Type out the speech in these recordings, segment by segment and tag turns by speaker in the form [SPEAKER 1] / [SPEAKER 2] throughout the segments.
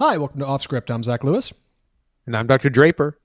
[SPEAKER 1] Hi, welcome to Off Script. I'm Zach Lewis.
[SPEAKER 2] And I'm Dr. Draper.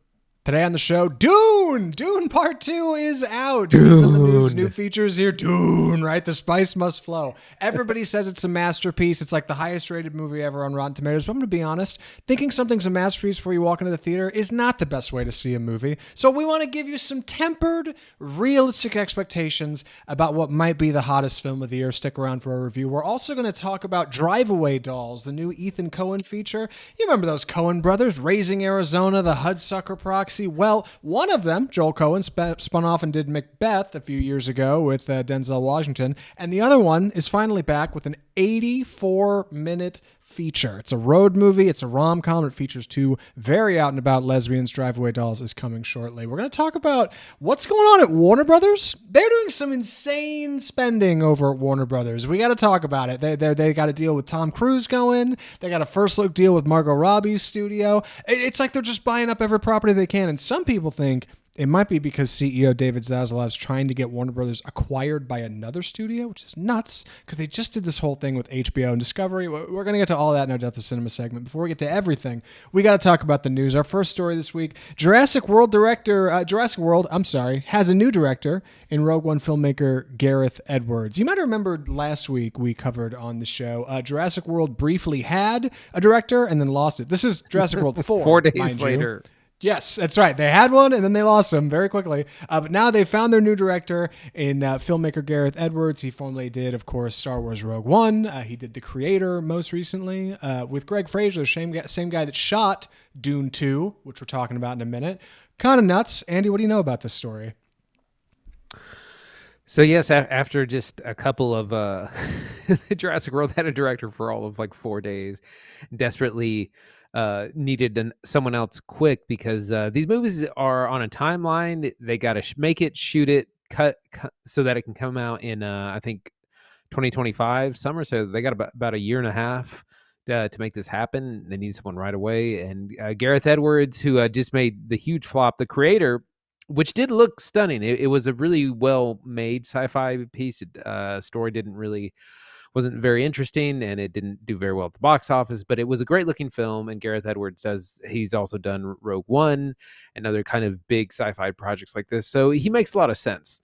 [SPEAKER 1] Today on the show, Dune! Dune Part 2 is out. Denis Villeneuve's new
[SPEAKER 2] Dune.
[SPEAKER 1] features here. Dune, right? The spice must flow. Everybody says it's a masterpiece. It's like the highest rated movie ever on Rotten Tomatoes. But I'm going to be honest, thinking something's a masterpiece before you walk into the theater is not the best way to see a movie. So we want to give you some tempered, realistic expectations about what might be the hottest film of the year. Stick around for our review. We're also going to talk about Drive Away Dolls, the new Ethan Coen feature. You remember those Coen brothers, Raising Arizona, The Hudsucker Proxy? Well, one of them, Joel Coen, spun off and did Macbeth a few years ago with Denzel Washington, and the other one is finally back with an 84-minute feature. It's a road movie. It's a rom-com. It features two very out and about lesbians. Drive Away Dolls is coming shortly. We're going to talk about what's going on at Warner Brothers. They're doing some insane spending over at Warner Brothers. We got to talk about it. They got a deal with Tom Cruise going. They got a first look deal with Margot Robbie's studio. It's like they're just buying up every property they can. And some people think it might be because CEO David Zaslav is trying to get Warner Brothers acquired by another studio, which is nuts because they just did this whole thing with HBO and Discovery. We're going to get to all that in our Death of Cinema segment. Before we get to everything, we got to talk about the news. Our first story this week, Jurassic World, has a new director in Rogue One filmmaker Gareth Edwards. You might have remembered last week we covered on the show, Jurassic World briefly had a director and then lost it. This is Jurassic World 4.
[SPEAKER 2] 4 days later.
[SPEAKER 1] Yes, that's right. They had one, and then they lost him very quickly. But now they found their new director in filmmaker Gareth Edwards. He formerly did, of course, Star Wars Rogue One. He did The Creator most recently with Greg Fraser, the same guy that shot Dune 2, which we're talking about in a minute. Kind of nuts. Andy, what do you know about this story?
[SPEAKER 2] So yes, after just a couple of Jurassic World had a director for all of like 4 days, desperately needed someone else quick because these movies are on a timeline. They got to make it, shoot it, cut so that it can come out in I think 2025 summer. So they got about a year and a half to make this happen. They need someone right away. And Gareth Edwards, who just made the huge flop, The Creator, which did look stunning. It was a really well-made sci-fi piece. Story wasn't very interesting, and it didn't do very well at the box office, but it was a great-looking film, and Gareth Edwards he's also done Rogue One and other kind of big sci-fi projects like this, so he makes a lot of sense.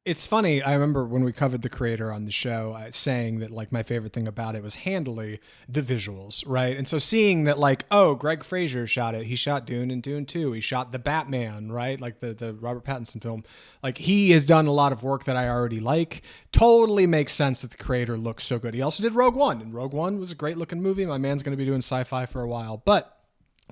[SPEAKER 1] It's funny. I remember when we covered The Creator on the show, saying that like my favorite thing about it was handily the visuals, right? And so seeing that like, oh, Greg Fraser shot it. He shot Dune and Dune 2. He shot The Batman, right? Like the Robert Pattinson film. Like he has done a lot of work that I already like. Totally makes sense that The Creator looks so good. He also did Rogue One, and Rogue One was a great looking movie. My man's going to be doing sci-fi for a while, but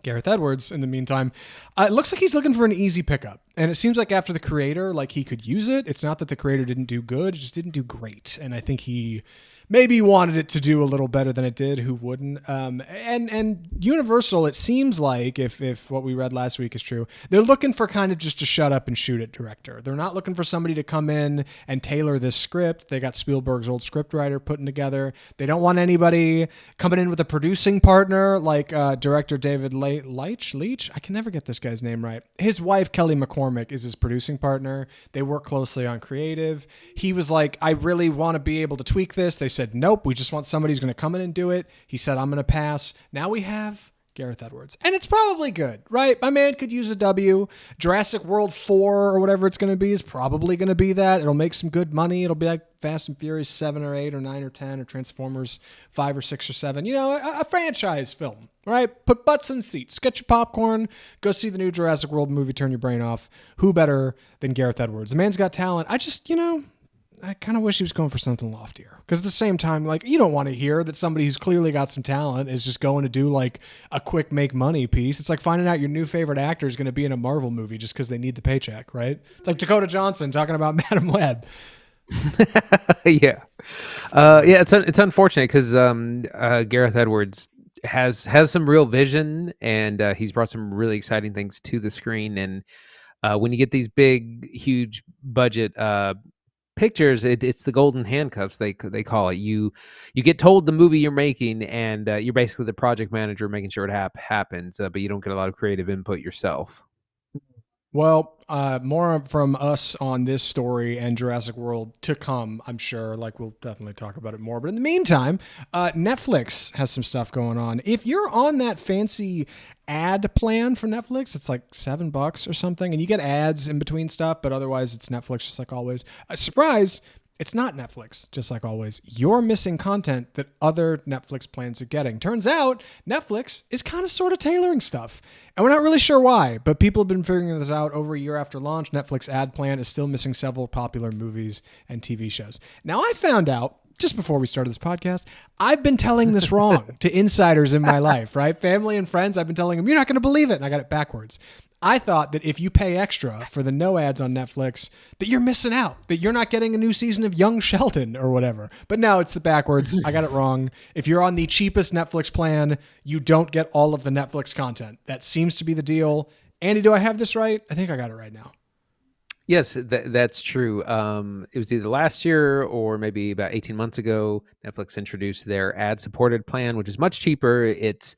[SPEAKER 1] Gareth Edwards, in the meantime, it looks like he's looking for an easy pickup. And it seems like after The Creator, like he could use it. It's not that The Creator didn't do good, it just didn't do great. And I think he maybe wanted it to do a little better than it did. Who wouldn't? And Universal, it seems like, if what we read last week is true, they're looking for kind of just a shut up and shoot it director. They're not looking for somebody to come in and tailor this script. They got Spielberg's old scriptwriter putting together. They don't want anybody coming in with a producing partner like director David Leitch. I can never get this guy's name right. His wife, Kelly McCormick, is his producing partner. They work closely on creative. He was like, I really want to be able to tweak this. They said, nope, we just want somebody who's going to come in and do it. He said, I'm going to pass. Now we have Gareth Edwards. And it's probably good, right? My man could use a W. Jurassic World 4 or whatever it's going to be is probably going to be that. It'll make some good money. It'll be like Fast and Furious 7 or 8 or 9 or 10 or Transformers 5 or 6 or 7. You know, a franchise film, right? Put butts in seats. Get your popcorn. Go see the new Jurassic World movie. Turn your brain off. Who better than Gareth Edwards? The man's got talent. I kind of wish he was going for something loftier. Because at the same time, like, you don't want to hear that somebody who's clearly got some talent is just going to do, like, a quick make money piece. It's like finding out your new favorite actor is going to be in a Marvel movie just because they need the paycheck, right? It's like Dakota Johnson talking about Madam Web.
[SPEAKER 2] Yeah. It's unfortunate because Gareth Edwards has some real vision, and he's brought some really exciting things to the screen. And when you get these big, huge budget pictures, it's the golden handcuffs they call it. You get told the movie you're making, and you're basically the project manager making sure it happens, but you don't get a lot of creative input yourself.
[SPEAKER 1] Well, more from us on this story and Jurassic World to come, I'm sure. Like, we'll definitely talk about it more. But in the meantime, Netflix has some stuff going on. If you're on that fancy ad plan for Netflix, it's like $7 or something, and you get ads in between stuff, but otherwise it's Netflix, just like always. Surprise! It's not Netflix, just like always. You're missing content that other Netflix plans are getting. Turns out Netflix is kind of sort of tailoring stuff. And we're not really sure why, but people have been figuring this out over a year after launch. Netflix ad plan is still missing several popular movies and TV shows. Now, I found out just before we started this podcast, I've been telling this wrong to insiders in my life, right? Family and friends, I've been telling them, you're not going to believe it. And I got it backwards. I thought that if you pay extra for the no ads on Netflix, that you're missing out, that you're not getting a new season of Young Sheldon or whatever. But no, it's the backwards. I got it wrong. If you're on the cheapest Netflix plan, you don't get all of the Netflix content. That seems to be the deal. Andy, do I have this right? I think I got it right now.
[SPEAKER 2] Yes, that's true. It was either last year or maybe about 18 months ago, Netflix introduced their ad-supported plan, which is much cheaper. It's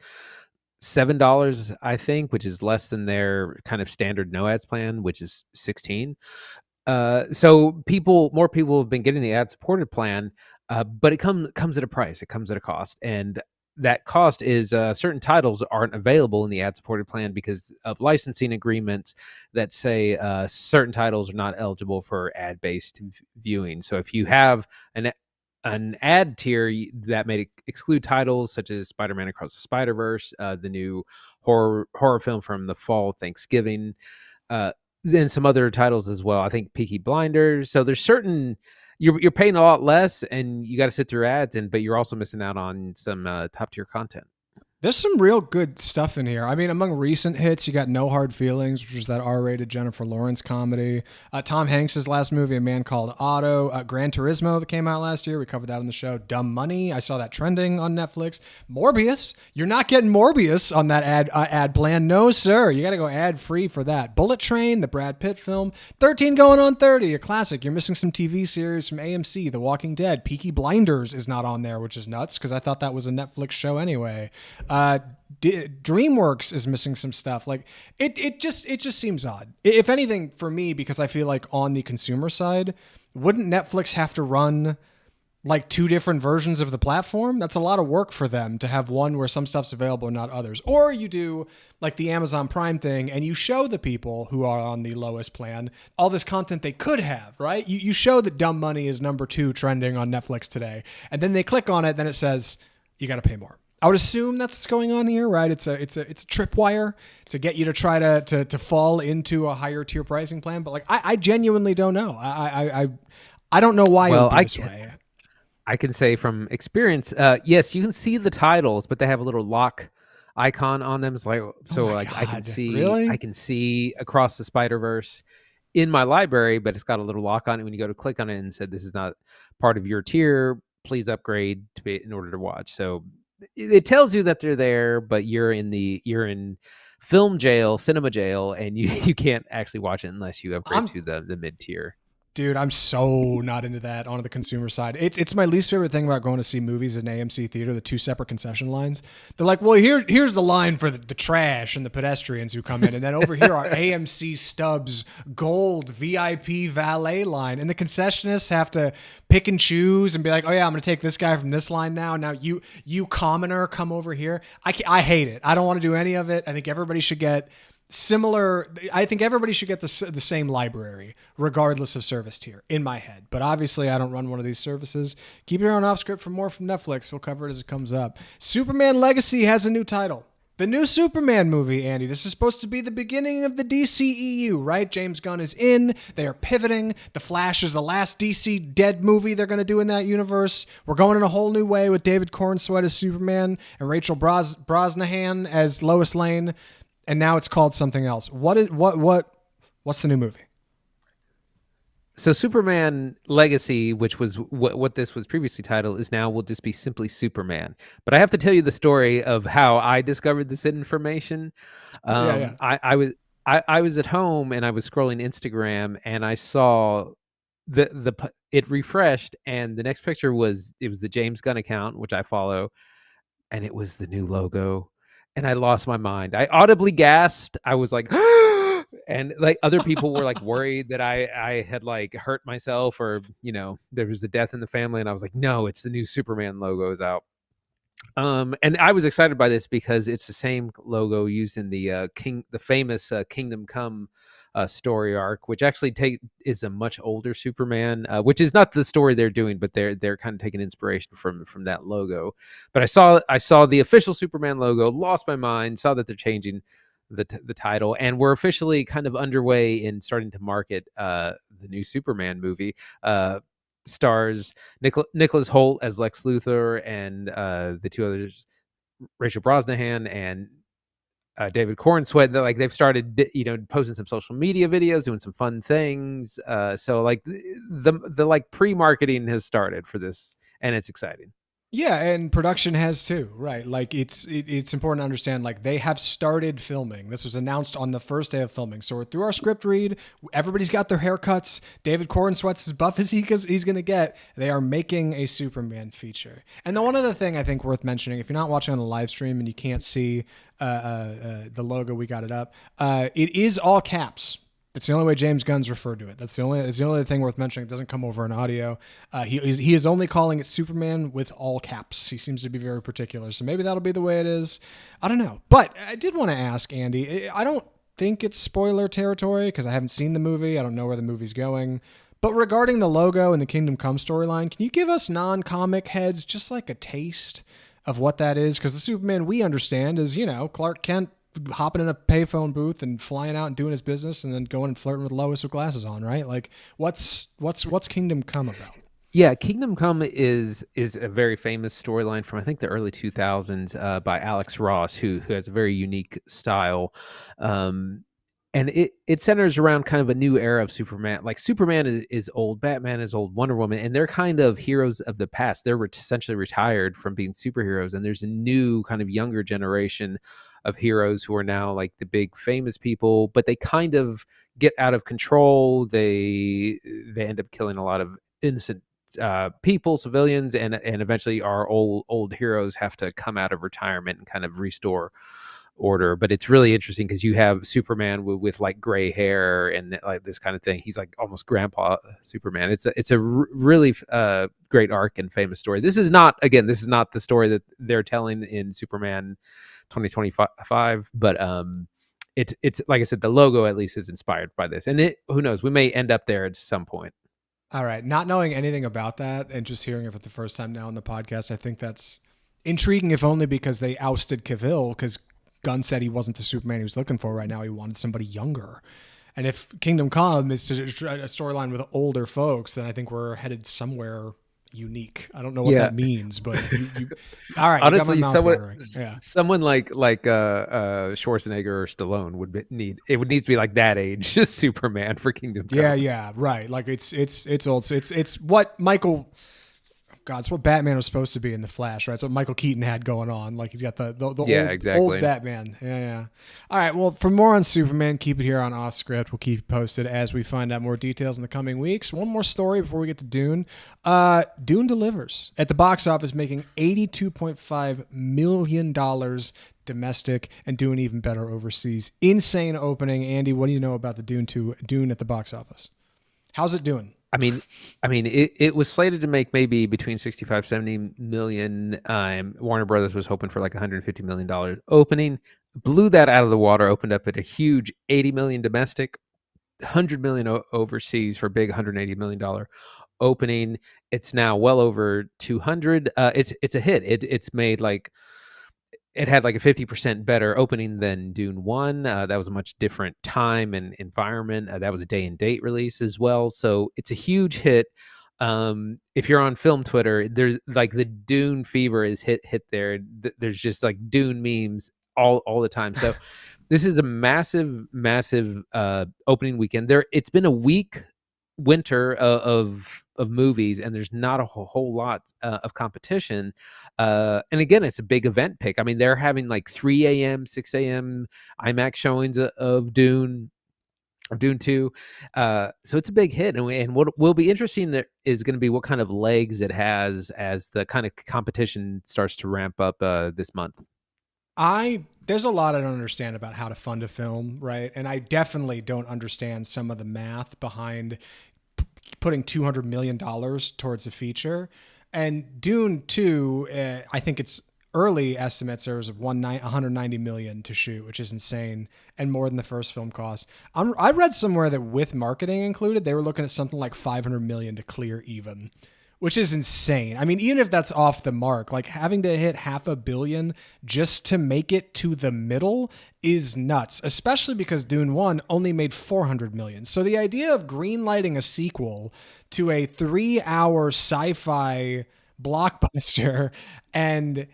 [SPEAKER 2] $7, I think, which is less than their kind of standard no ads plan, which is 16. So more people have been getting the ad supported plan, but it comes at a price. It comes at a cost, and that cost is certain titles aren't available in the ad supported plan because of licensing agreements that say certain titles are not eligible for ad based viewing. So if you have an ad tier that may exclude titles such as Spider-Man Across the Spider-Verse, the new horror film from the fall Thanksgiving, and some other titles as well. I think Peaky Blinders. So there's certain you're paying a lot less, and you got to sit through ads, but you're also missing out on some top tier content.
[SPEAKER 1] There's some real good stuff in here. I mean, among recent hits, you got No Hard Feelings, which was that R-rated Jennifer Lawrence comedy. Tom Hanks' last movie, A Man Called Otto. Gran Turismo that came out last year. We covered that on the show. Dumb Money. I saw that trending on Netflix. Morbius. You're not getting Morbius on that ad plan. No, sir. You got to go ad-free for that. Bullet Train, the Brad Pitt film. 13 going on 30, a classic. You're missing some TV series from AMC, The Walking Dead. Peaky Blinders is not on there, which is nuts because I thought that was a Netflix show anyway. DreamWorks is missing some stuff. Like it just seems odd. If anything, for me, because I feel like on the consumer side, wouldn't Netflix have to run like two different versions of the platform? That's a lot of work for them to have one where some stuff's available and not others. Or you do like the Amazon Prime thing and you show the people who are on the lowest plan all this content they could have, right? You show that Dumb Money is number 2 trending on Netflix today. And then they click on it, then it says, you got to pay more. I would assume that's what's going on here, right? It's a tripwire to get you to try to fall into a higher tier pricing plan. But like, I genuinely don't know. I don't know why it would be this way.
[SPEAKER 2] I can say from experience, yes, you can see the titles, but they have a little lock icon on them. It's like, God. I can see Across the Spider-Verse in my library, but it's got a little lock on it. When you go to click on it and said, this is not part of your tier, please upgrade in order to watch. So it tells you that they're there, but you're in film jail, cinema jail, and you can't actually watch it unless you upgrade to the mid tier.
[SPEAKER 1] Dude, I'm so not into that on the consumer side. It's my least favorite thing about going to see movies in AMC theater, the 2 separate concession lines. They're like, well, here's the line for the trash and the pedestrians who come in. And then over here are AMC Stubbs Gold VIP valet line. And the concessionists have to pick and choose and be like, oh yeah, I'm going to take this guy from this line now. Now you commoner, come over here. I hate it. I don't want to do any of it. I think everybody should get the same library regardless of service tier in my head. But obviously I don't run one of these services. Keep your own off script for more from Netflix. We'll cover it as it comes up. Superman Legacy has a new title. The new Superman movie, Andy. This is supposed to be the beginning of the DCEU, right? James Gunn is in. They are pivoting. The Flash is the last DC dead movie they're going to do in that universe. We're going in a whole new way with David Cornsweet as Superman and Rachel Brosnahan as Lois Lane. And now it's called something else. What's the new movie?
[SPEAKER 2] So Superman Legacy, which was what this was previously titled, will just be simply Superman. But I have to tell you the story of how I discovered this information. I was at home and I was scrolling Instagram and I saw it refreshed and the next picture was the James Gunn account, which I follow, and it was the new logo. And I lost my mind. I audibly gasped. I was like, And like other people were like worried that I had like hurt myself, or there was a death in the family, and I was like, no, it's the new Superman logo is out. And I was excited by this because it's the same logo used in the famous Kingdom Come story arc, which actually is a much older Superman, which is not the story they're doing, but they're kind of taking inspiration from that logo. But I saw the official Superman logo, lost my mind, saw that they're changing the title, and we're officially kind of underway in starting to market the new Superman movie. Stars Nicholas Hoult as Lex Luthor, and the two others, Rachel Brosnahan and David Cornsweet. They've started posting some social media videos, doing some fun things. So like the like pre-marketing has started for this, and it's exciting.
[SPEAKER 1] Yeah, and production has too, right? Like it's important to understand. Like they have started filming. This was announced on the first day of filming. So we're through our script read. Everybody's got their haircuts. David Cornsweet's as buff as he's gonna get. They are making a Superman feature. And the one other thing I think worth mentioning, if you're not watching on the live stream and you can't see the logo, we got it up. It is all caps. That's the only way James Gunn's referred to it. That's the only thing worth mentioning. It doesn't come over in audio. He is only calling it Superman with all caps. He seems to be very particular. So maybe that'll be the way it is. I don't know. But I did want to ask Andy. I don't think it's spoiler territory because I haven't seen the movie. I don't know where the movie's going. But regarding the logo and the Kingdom Come storyline, can you give us non-comic heads just like a taste of what that is? Because the Superman we understand is, Clark Kent hopping in a payphone booth and flying out and doing his business and then going and flirting with Lois with glasses on, right? Like what's Kingdom Come about?
[SPEAKER 2] Yeah, Kingdom Come is a very famous storyline from I think the early 2000s by Alex Ross, who has a very unique style. And it centers around kind of a new era of Superman. Like Superman is old, Batman is old, Wonder Woman, and they're kind of heroes of the past. They're essentially retired from being superheroes, and there's a new kind of younger generation of heroes who are now like the big famous people, but they kind of get out of control. They end up killing a lot of innocent people, civilians, and eventually our old heroes have to come out of retirement and kind of restore order. But it's really interesting because you have Superman with like gray hair and like this kind of thing. He's like almost grandpa Superman. It's a really great arc and famous story. This is not the story that they're telling in Superman 2025, but it's like I said, the logo at least is inspired by this, and who knows, we may end up there at some point.
[SPEAKER 1] All right. Not knowing anything about that and just hearing it for the first time now on the podcast, I think that's intriguing, if only because they ousted Cavill, because Gunn said he wasn't the Superman he was looking for right now. He wanted somebody younger. And if Kingdom Come is a storyline with older folks, then I think we're headed somewhere unique. I don't know what that means, but all right.
[SPEAKER 2] Honestly, someone like Schwarzenegger or Stallone would need to be like that age, just Superman for Kingdom Come.
[SPEAKER 1] Yeah, right. Like it's old. So it's what Michael. God, it's what Batman was supposed to be in The Flash, right? It's what Michael Keaton had going on. Like he's got the old Batman. Yeah. All right. Well, for more on Superman, keep it here on Off Script. We'll keep you posted as we find out more details in the coming weeks. One more story before we get to Dune. Dune delivers at the box office, making $82.5 million domestic and doing even better overseas. Insane opening. Andy, what do you know about the Dune at the box office? How's it doing?
[SPEAKER 2] I mean, it was slated to make maybe between 65, 70 million. Warner Brothers was hoping for like $150 million opening. Blew that out of the water, opened up at a huge 80 million domestic, 100 million overseas for a big $180 million opening. It's now well over 200. It's a hit. It's made like, it had like a 50% better opening than Dune 1. That was a much different time and environment. That was a day and date release as well. So it's a huge hit. If you're on film Twitter, there's like the Dune fever is hit there. There's just like Dune memes all the time. So this is a massive opening weekend. It's been a weak winter of movies, and there's not a whole lot of competition. And again, it's a big event pick. I mean, they're having like 3 a.m., 6 a.m. IMAX showings of Dune 2. So it's a big hit. And what will be interesting is going to be what kind of legs it has as the kind of competition starts to ramp up this month.
[SPEAKER 1] There's a lot I don't understand about how to fund a film, right? And I definitely don't understand some of the math behind putting $200 million towards a feature. And Dune 2, I think it's early estimates are of 190 million to shoot, which is insane and more than the first film cost. I read somewhere that with marketing included, they were looking at something like 500 million to clear even, which is insane. I mean, even if that's off the mark, like having to hit $500 million just to make it to the middle is nuts, especially because Dune 1 only made 400 million. So the idea of greenlighting a sequel to a 3-hour sci-fi blockbuster and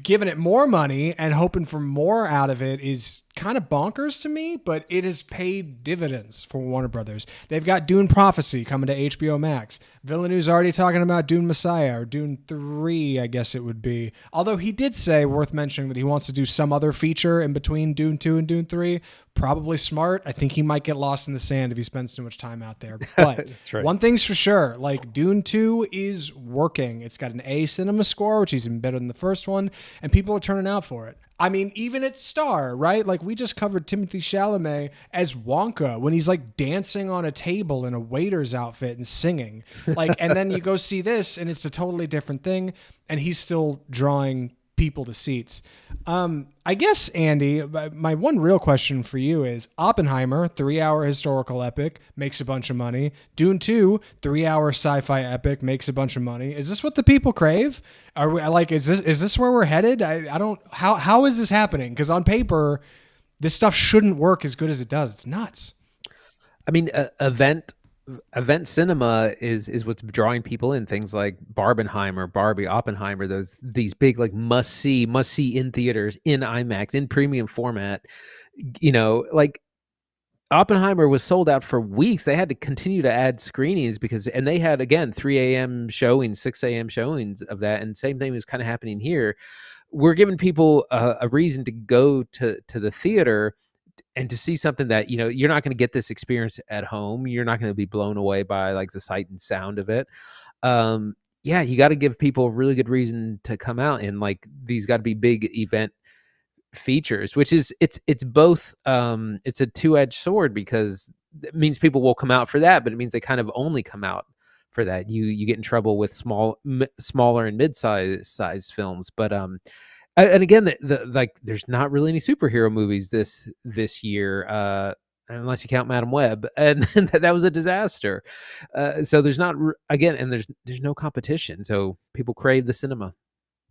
[SPEAKER 1] giving it more money and hoping for more out of it is kind of bonkers to me, but it has paid dividends for Warner Brothers. They've got Dune Prophecy coming to HBO Max. Villeneuve's already talking about Dune Messiah, or Dune 3, I guess it would be. Although he did say, worth mentioning, that he wants to do some other feature in between Dune 2 and Dune 3. Probably smart. I think he might get lost in the sand if he spends too much time out there. But
[SPEAKER 2] That's right.
[SPEAKER 1] one thing's for sure, like Dune 2 is working. It's got an A cinema score, which is even better than the first one, and people are turning out for it. I mean, even at Star, right? Like we just covered Timothée Chalamet as Wonka when he's like dancing on a table in a waiter's outfit and singing. Like, and then you go see this and it's a totally different thing. And he's still drawing people to seats. I guess, Andy, my one real question for you is Oppenheimer, 3-hour historical epic, makes a bunch of money. Dune 2, 3-hour sci-fi epic, makes a bunch of money. Is this what the people crave? Are we like, is this where we're headed? I don't, how is this happening? Because on paper, this stuff shouldn't work as good as it does. It's nuts.
[SPEAKER 2] I mean, event cinema is what's drawing people in. Things like Barbenheimer, Barbie, Oppenheimer, these big like must see in theaters, in IMAX, in premium format. You know, like Oppenheimer was sold out for weeks. They had to continue to add screenings and they had, again, 3 a.m. showings, 6 a.m. showings of that. And same thing was kind of happening here. We're giving people a reason to go to the theater and to see something that, you know, you're not going to get this experience at home. You're not going to be blown away by like the sight and sound of it. Yeah, you got to give people a really good reason to come out, and like these got to be big event features, which is it's both. It's a two-edged sword because it means people will come out for that, but it means they kind of only come out for that. You get in trouble with smaller and mid-size films, but and again, like there's not really any superhero movies this year, unless you count Madam Web, and that was a disaster. So there's not again, and there's no competition. So people crave the cinema.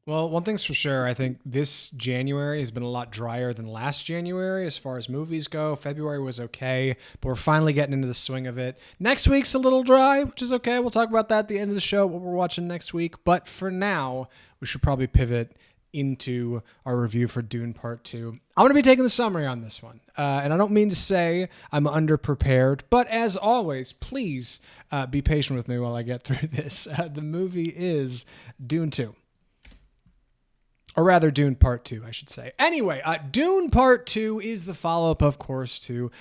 [SPEAKER 1] Well, one thing's for sure. I think this January has been a lot drier than last January as far as movies go. February was okay, but we're finally getting into the swing of it. Next week's a little dry, which is okay. We'll talk about that at the end of the show, what we're watching next week. But for now, we should probably pivot into our review for Dune Part 2. I'm going to be taking the summary on this one. And I don't mean to say I'm underprepared, but as always, please be patient with me while I get through this. The movie is Dune 2. Or rather, Dune Part 2, I should say. Anyway, Dune Part 2 is the follow-up, of course, to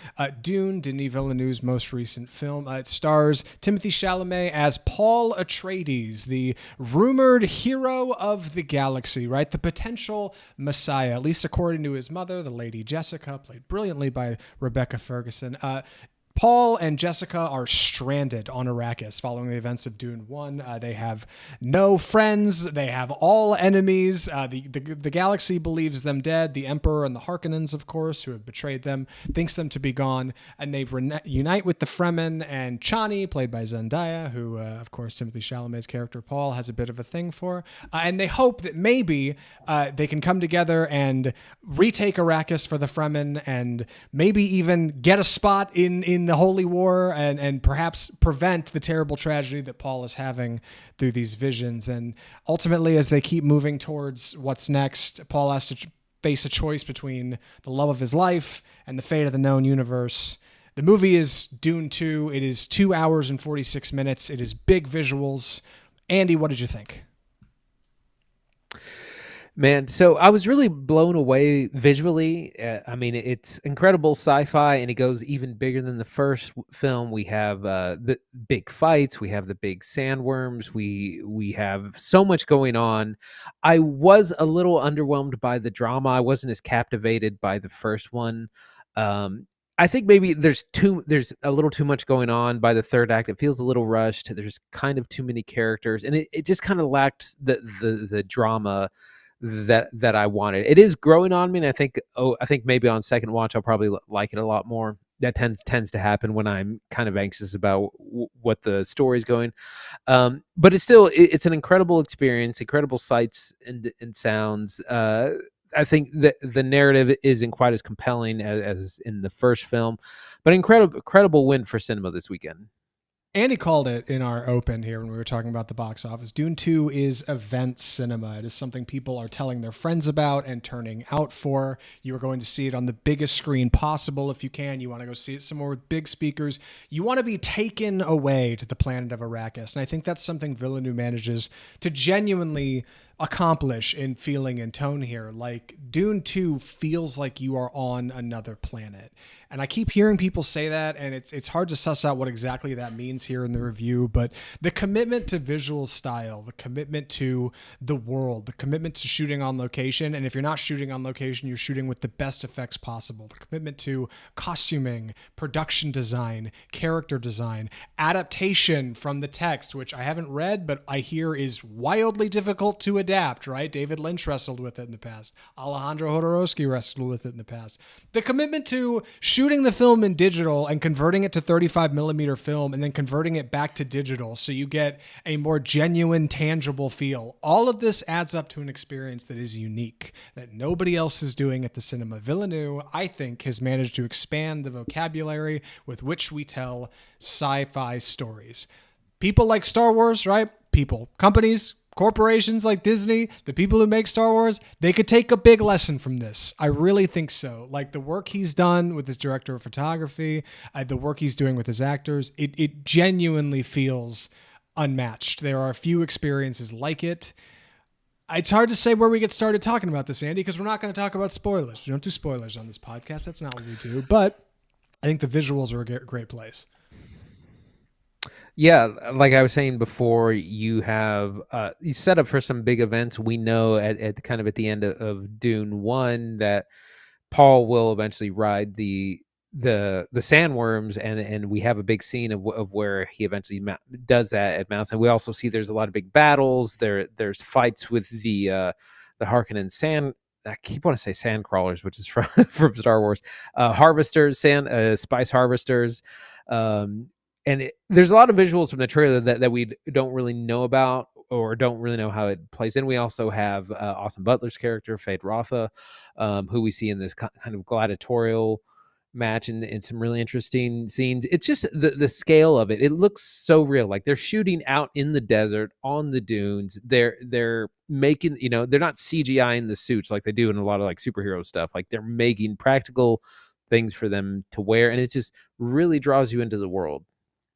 [SPEAKER 1] Dune, Denis Villeneuve's most recent film. It stars Timothée Chalamet as Paul Atreides, the rumored hero of the galaxy, right? The potential messiah, at least according to his mother, the Lady Jessica, played brilliantly by Rebecca Ferguson. Paul and Jessica are stranded on Arrakis following the events of Dune 1. They have no friends. They have all enemies. The galaxy believes them dead. The Emperor and the Harkonnens, of course, who have betrayed them, thinks them to be gone. And they unite with the Fremen and Chani, played by Zendaya, who, of course, Timothée Chalamet's character, Paul, has a bit of a thing for. And they hope that maybe they can come together and retake Arrakis for the Fremen and maybe even get a spot in the Holy War and perhaps prevent the terrible tragedy that Paul is having through these visions. And ultimately, as they keep moving towards what's next, Paul has to face a choice between the love of his life and the fate of the known universe. The movie is Dune 2. It is 2 hours and 46 minutes. It is big visuals. Andy, what did you think?
[SPEAKER 2] Man, so I was really blown away visually. I mean, it's incredible sci-fi, and it goes even bigger than the first film. We have the big fights, we have the big sandworms, we have so much going on. I was a little underwhelmed by the drama. I wasn't as captivated by the first one. I think maybe there's a little too much going on by the third act. It feels a little rushed. There's kind of too many characters, and it just kind of lacked the drama that I wanted. It is growing on me, and I think maybe on second watch I'll probably like it a lot more. That tends to happen when I'm kind of anxious about what the story's going. But it's an incredible experience, incredible sights and sounds. I think that the narrative isn't quite as compelling as in the first film, but incredible win for cinema this weekend.
[SPEAKER 1] Andy called it in our open here when we were talking about the box office. Dune 2 is event cinema. It is something people are telling their friends about and turning out for. You are going to see it on the biggest screen possible if you can. You want to go see it somewhere with big speakers. You want to be taken away to the planet of Arrakis. And I think that's something Villeneuve manages to genuinely accomplish in feeling and tone here. Like, Dune 2 feels like you are on another planet. And I keep hearing people say that, and it's hard to suss out what exactly that means here in the review, but the commitment to visual style, the commitment to the world, the commitment to shooting on location, and if you're not shooting on location, you're shooting with the best effects possible, the commitment to costuming, production design, character design, adaptation from the text, which I haven't read, but I hear is wildly difficult to adapt, right? David Lynch wrestled with it in the past. Alejandro Jodorowsky wrestled with it in the past. The commitment to shooting the film in digital and converting it to 35 millimeter film and then converting it back to digital so you get a more genuine, tangible feel. All of this adds up to an experience that is unique, that nobody else is doing at the cinema. Villeneuve, I think, has managed to expand the vocabulary with which we tell sci-fi stories. People like Star Wars, right? People. Companies, corporations like Disney, the people who make Star Wars, they could take a big lesson from this. I really think so. Like, the work he's done with his director of photography, the work he's doing with his actors, it genuinely feels unmatched. There are a few experiences like it. It's hard to say where we get started talking about this, Andy, because we're not going to talk about spoilers. We don't do spoilers on this podcast. That's not what we do. But I think the visuals are a great place.
[SPEAKER 2] Yeah, like I was saying before, you have you set up for some big events. We know at kind of at the end of Dune 1 that Paul will eventually ride the sandworms, and we have a big scene of where he eventually does that at Mount. And we also see there's a lot of big battles. There's fights with the Harkonnen sand. I keep wanting to say sand crawlers, which is from Star Wars. Harvesters, spice harvesters. And there's a lot of visuals from the trailer that we don't really know about or don't really know how it plays in. We also have Austin Butler's character, Fade Rotha, who we see in this kind of gladiatorial match and some really interesting scenes. It's just the scale of it. It looks so real. Like, they're shooting out in the desert on the dunes. They're making, they're not CGI in the suits like they do in a lot of like superhero stuff. Like, they're making practical things for them to wear, and it just really draws you into the world.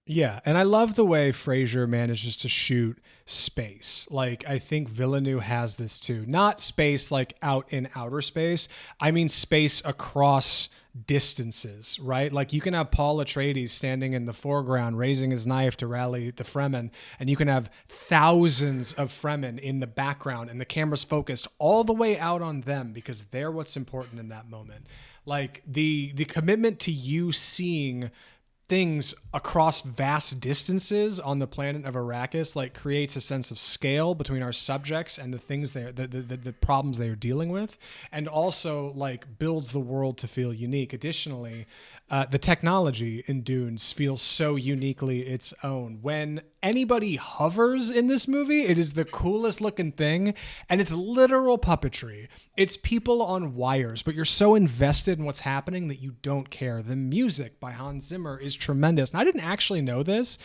[SPEAKER 1] Yeah, and I love the way Fraser manages to shoot space. Like, I think Villeneuve has this too. Not space like out in outer space. I mean space across distances, right? Like, you can have Paul Atreides standing in the foreground raising his knife to rally the Fremen, and you can have thousands of Fremen in the background, and the camera's focused all the way out on them because they're what's important in that moment. Like, the commitment to you seeing things across vast distances on the planet of Arrakis like creates a sense of scale between our subjects and the things the problems they are dealing with, and also like builds the world to feel unique. Additionally, the technology in Dunes feels so uniquely its own. When anybody hovers in this movie, it is the coolest looking thing, and it's literal puppetry. It's people on wires, but you're so invested in what's happening that you don't care. The music by Hans Zimmer is tremendous. And I didn't actually know this.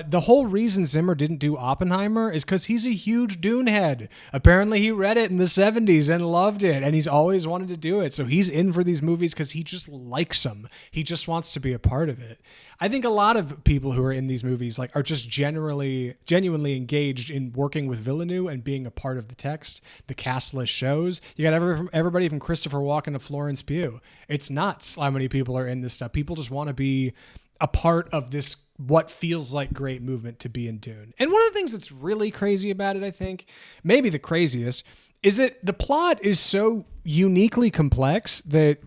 [SPEAKER 1] The whole reason Zimmer didn't do Oppenheimer is because he's a huge Dune head. Apparently he read it in the 70s and loved it, and he's always wanted to do it. So he's in for these movies because he just likes them. He just wants to be a part of it. I think a lot of people who are in these movies like are just generally genuinely engaged in working with Villeneuve and being a part of the text. The cast list shows. You got everybody from Christopher Walken to Florence Pugh. It's nuts how many people are in this stuff. People just want to be a part of this, what feels like great movement to be in Dune. And one of the things that's really crazy about it, I think, maybe the craziest, is that the plot is so uniquely complex that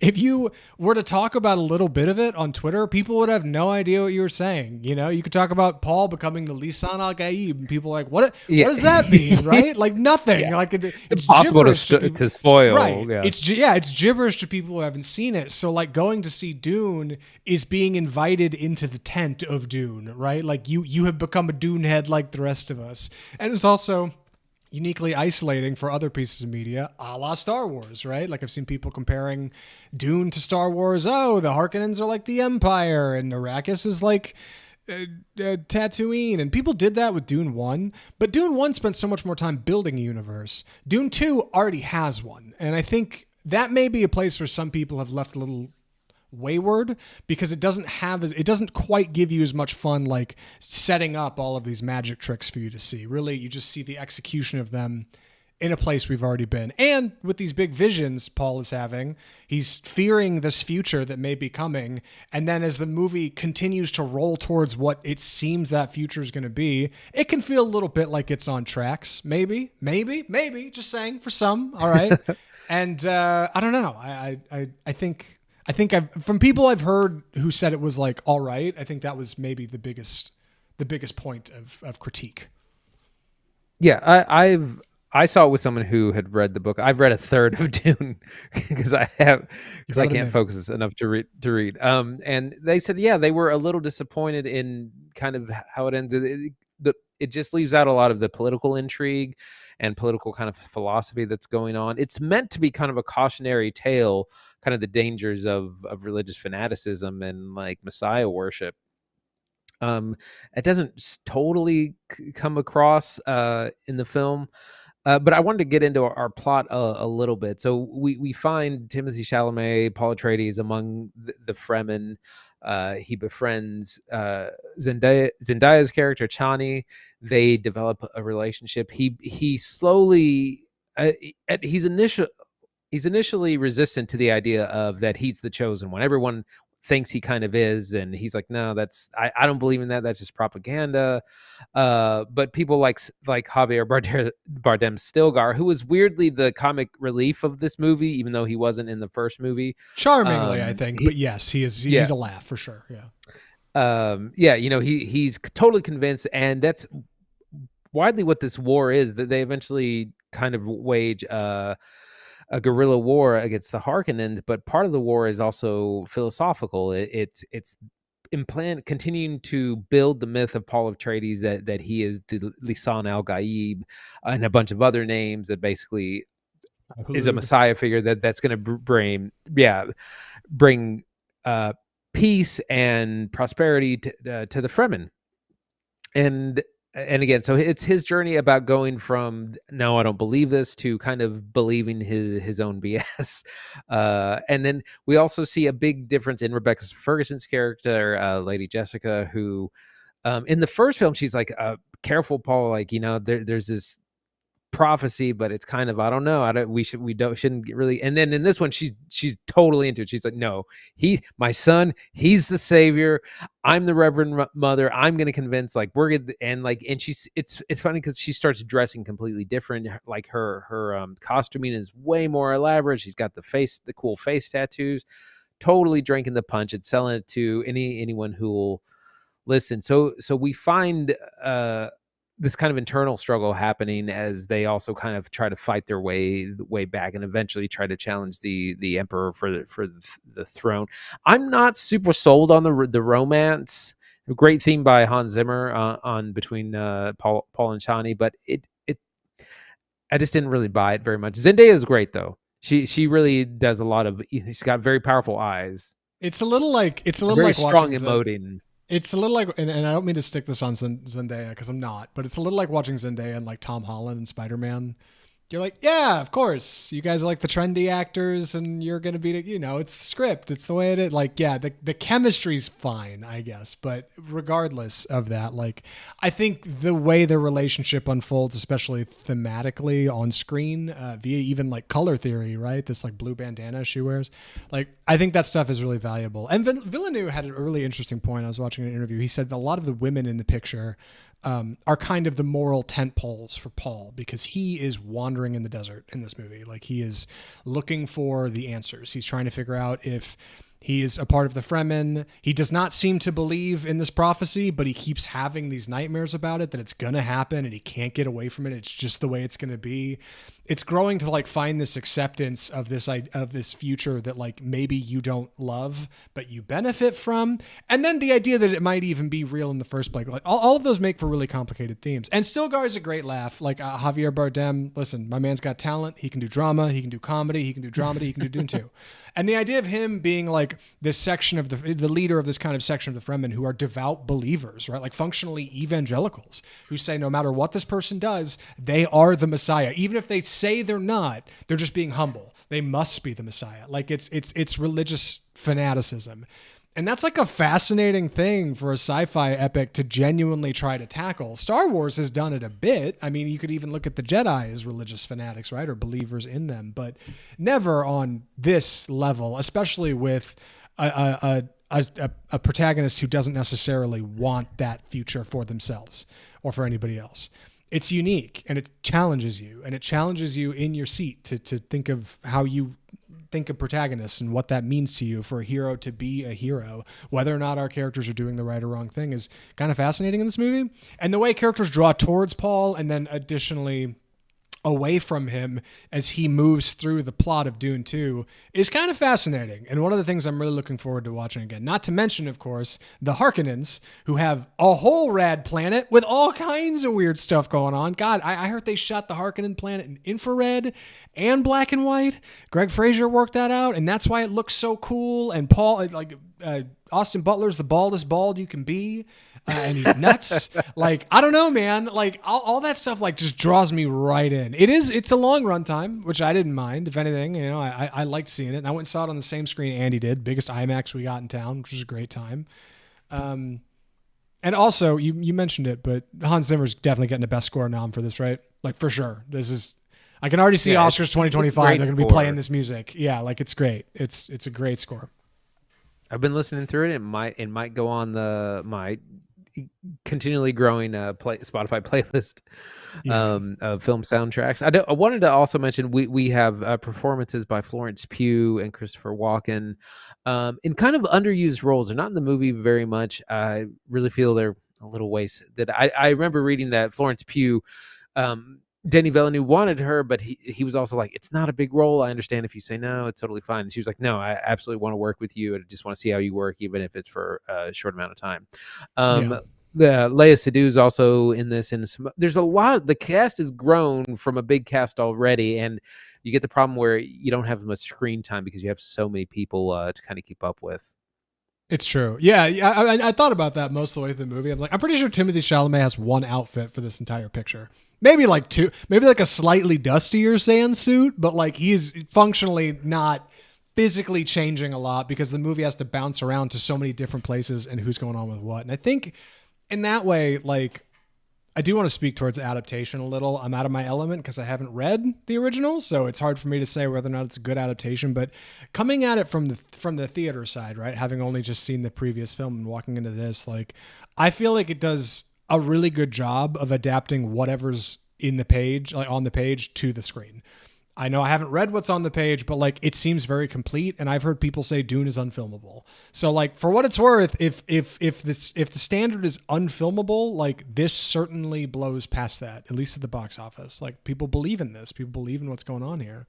[SPEAKER 1] if you were to talk about a little bit of it on Twitter, people would have no idea what you were saying. You know, you could talk about Paul becoming the Lisan al-Gaib, and people are like, what does that mean? Right? Like nothing. Yeah. Like it's
[SPEAKER 2] impossible to spoil.
[SPEAKER 1] Right. Yeah. It's gibberish to people who haven't seen it. So like going to see Dune is being invited into the tent of Dune, right? Like you have become a Dune head like the rest of us. And it's also uniquely isolating for other pieces of media, a la Star Wars, right? Like I've seen people comparing Dune to Star Wars. Oh, the Harkonnens are like the Empire, and Arrakis is like Tatooine. And people did that with Dune 1, but Dune 1 spent so much more time building a universe. Dune 2 already has one. And I think that may be a place where some people have left a little wayward, because it doesn't quite give you as much fun like setting up all of these magic tricks for you to see. Really, you just see the execution of them in a place we've already been. And with these big visions Paul is having, he's fearing this future that may be coming, and then as the movie continues to roll towards what it seems that future is going to be, it can feel a little bit like it's on tracks. Maybe, just saying, for some. All right. And I don't know. I think from people I've heard who said it was like all right, I think that was maybe the biggest point of critique.
[SPEAKER 2] Yeah, I saw it with someone who had read the book. I've read a third of Dune because I can't focus enough to read. And they said, yeah, they were a little disappointed in kind of how it ended. It just leaves out a lot of the political intrigue and political kind of philosophy that's going on. It's meant to be kind of a cautionary tale, kind of the dangers of religious fanaticism and like Messiah worship. It doesn't totally come across in the film. But I wanted to get into our plot a little bit. So we find Timothée Chalamet, Paul Atreides among the Fremen. He befriends Zendaya's character Chani. They develop a relationship. He slowly he's initially resistant to the idea of that he's the chosen one. Everyone thinks he kind of is, and he's like, no, I don't believe in that. That's just propaganda. But people like Javier Bardem Stilgar, who was weirdly the comic relief of this movie, even though he wasn't in the first movie.
[SPEAKER 1] Charmingly, I think, but yes, he's a laugh for sure.
[SPEAKER 2] Yeah. He's totally convinced, and that's widely what this war is, that they eventually kind of wage a guerrilla war against the Harkonnens, but part of the war is also philosophical. It's continuing to build the myth of Paul Atreides that he is the Lisan al-Gaib and a bunch of other names that basically is a Messiah figure that's going to bring peace and prosperity to the Fremen. And again, so it's his journey about going from, no, I don't believe this, to kind of believing his own BS. And then we also see a big difference in Rebecca Ferguson's character, Lady Jessica, who in the first film, she's like, careful, Paul, like, there's this prophecy, but it's kind of, I don't know, shouldn't get really. And then in this one, she's totally into it. She's like, no, my son, he's the savior, I'm the Reverend Mother, I'm gonna convince, like, we're good. And like, and it's funny because she starts dressing completely different. Like her costuming is way more elaborate. She's got the cool face tattoos, totally drinking the punch and selling it to anyone who will listen. So we find this kind of internal struggle happening as they also kind of try to fight their way back and eventually try to challenge the emperor for the throne. I'm not super sold on the romance. A great theme by Hans Zimmer on between Paul and Chani, but I just didn't really buy it very much. Zendaya is great though. She really does a lot of. She's got very powerful eyes.
[SPEAKER 1] It's a little like
[SPEAKER 2] strong emoting.
[SPEAKER 1] It's a little like, and I don't mean to stick this on Zendaya because I'm not, but it's a little like watching Zendaya and like Tom Holland and Spider-Man. you're like, yeah, of course. You guys are like the trendy actors and you're going to be, it's the script. It's the way it is. Like, yeah, the chemistry's fine, I guess. But regardless of that, like, I think the way the relationship unfolds, especially thematically on screen, via even like color theory, right? This like blue bandana she wears. Like, I think that stuff is really valuable. And Villeneuve had a really interesting point. I was watching an interview. He said that a lot of the women in the picture are kind of the moral tent poles for Paul, because he is wandering in the desert in this movie. Like, he is looking for the answers. He's trying to figure out if he is a part of the Fremen. He does not seem to believe in this prophecy, but he keeps having these nightmares about it, that it's going to happen and he can't get away from it. It's just the way it's going to be. It's growing to like find this acceptance of this future that like maybe you don't love, but you benefit from. And then the idea that it might even be real in the first place. Like all of those make for really complicated themes. And Stilgar is a great laugh. Like Javier Bardem, listen, my man's got talent. He can do drama. He can do comedy. He can do dramedy. He can do Dune 2. And the idea of him being like this section of the leader of this kind of section of the Fremen who are devout believers, right? Like functionally evangelicals who say no matter what this person does, they are the Messiah. Even if they say they're not, they're just being humble. They must be the Messiah. Like it's religious fanaticism. And that's like a fascinating thing for a sci-fi epic to genuinely try to tackle. Star Wars has done it a bit. I mean, you could even look at the Jedi as religious fanatics, right? Or believers in them, but never on this level, especially with a protagonist who doesn't necessarily want that future for themselves or for anybody else. It's unique and it challenges you, and it challenges you in your seat to think of how you think of protagonists and what that means to you for a hero to be a hero. Whether or not our characters are doing the right or wrong thing is kind of fascinating in this movie. And the way characters draw towards Paul and then additionally away from him as he moves through the plot of Dune 2 is kind of fascinating. And one of the things I'm really looking forward to watching again. Not to mention, of course, the Harkonnens, who have a whole rad planet with all kinds of weird stuff going on. God, I heard they shot the Harkonnen planet in infrared and black and white. Greg Fraser worked that out, and that's why it looks so cool. And Paul, Austin Butler's the baldest bald you can be. And he's nuts. Like, I don't know, man. Like all that stuff like just draws me right in. It's a long runtime, which I didn't mind. If anything, I liked seeing it. And I went and saw it on the same screen Andy did, biggest IMAX we got in town, which was a great time. And also you mentioned it, but Hans Zimmer's definitely getting the best score nom for this, right? Like for sure. I can already see Oscars 2025. They're going to be playing this music. Yeah. Like it's great. It's a great score.
[SPEAKER 2] I've been listening through it. It might go on my continually growing Spotify playlist of film soundtracks. I wanted to also mention we have performances by Florence Pugh and Christopher Walken in kind of underused roles. They're not in the movie very much. I really feel they're a little wasted. I remember reading that Florence Pugh, Denis Villeneuve wanted her, but he was also like, it's not a big role. I understand if you say no, it's totally fine. And she was like, no, I absolutely want to work with you. I just want to see how you work, even if it's for a short amount of time. The Léa Seydoux is also in this. And there's a lot. The cast has grown from a big cast already. And you get the problem where you don't have as much screen time because you have so many people to kind of keep up with.
[SPEAKER 1] It's true. Yeah. I thought about that most of the way through the movie. I'm pretty sure Timothée Chalamet has one outfit for this entire picture. Maybe like two, maybe like a slightly dustier sand suit, but like he's functionally not physically changing a lot because the movie has to bounce around to so many different places and who's going on with what. And I think in that way, like, I do want to speak towards adaptation a little. I'm out of my element because I haven't read the original, so it's hard for me to say whether or not it's a good adaptation. But coming at it from the theater side, right, having only just seen the previous film and walking into this, like, I feel like it does a really good job of adapting whatever's in the page, like on the page, to the screen. I know I haven't read what's on the page, but like it seems very complete, and I've heard people say Dune is unfilmable. So like for what it's worth, if the standard is unfilmable, like this certainly blows past that, at least at the box office. Like people believe in this, people believe in what's going on here,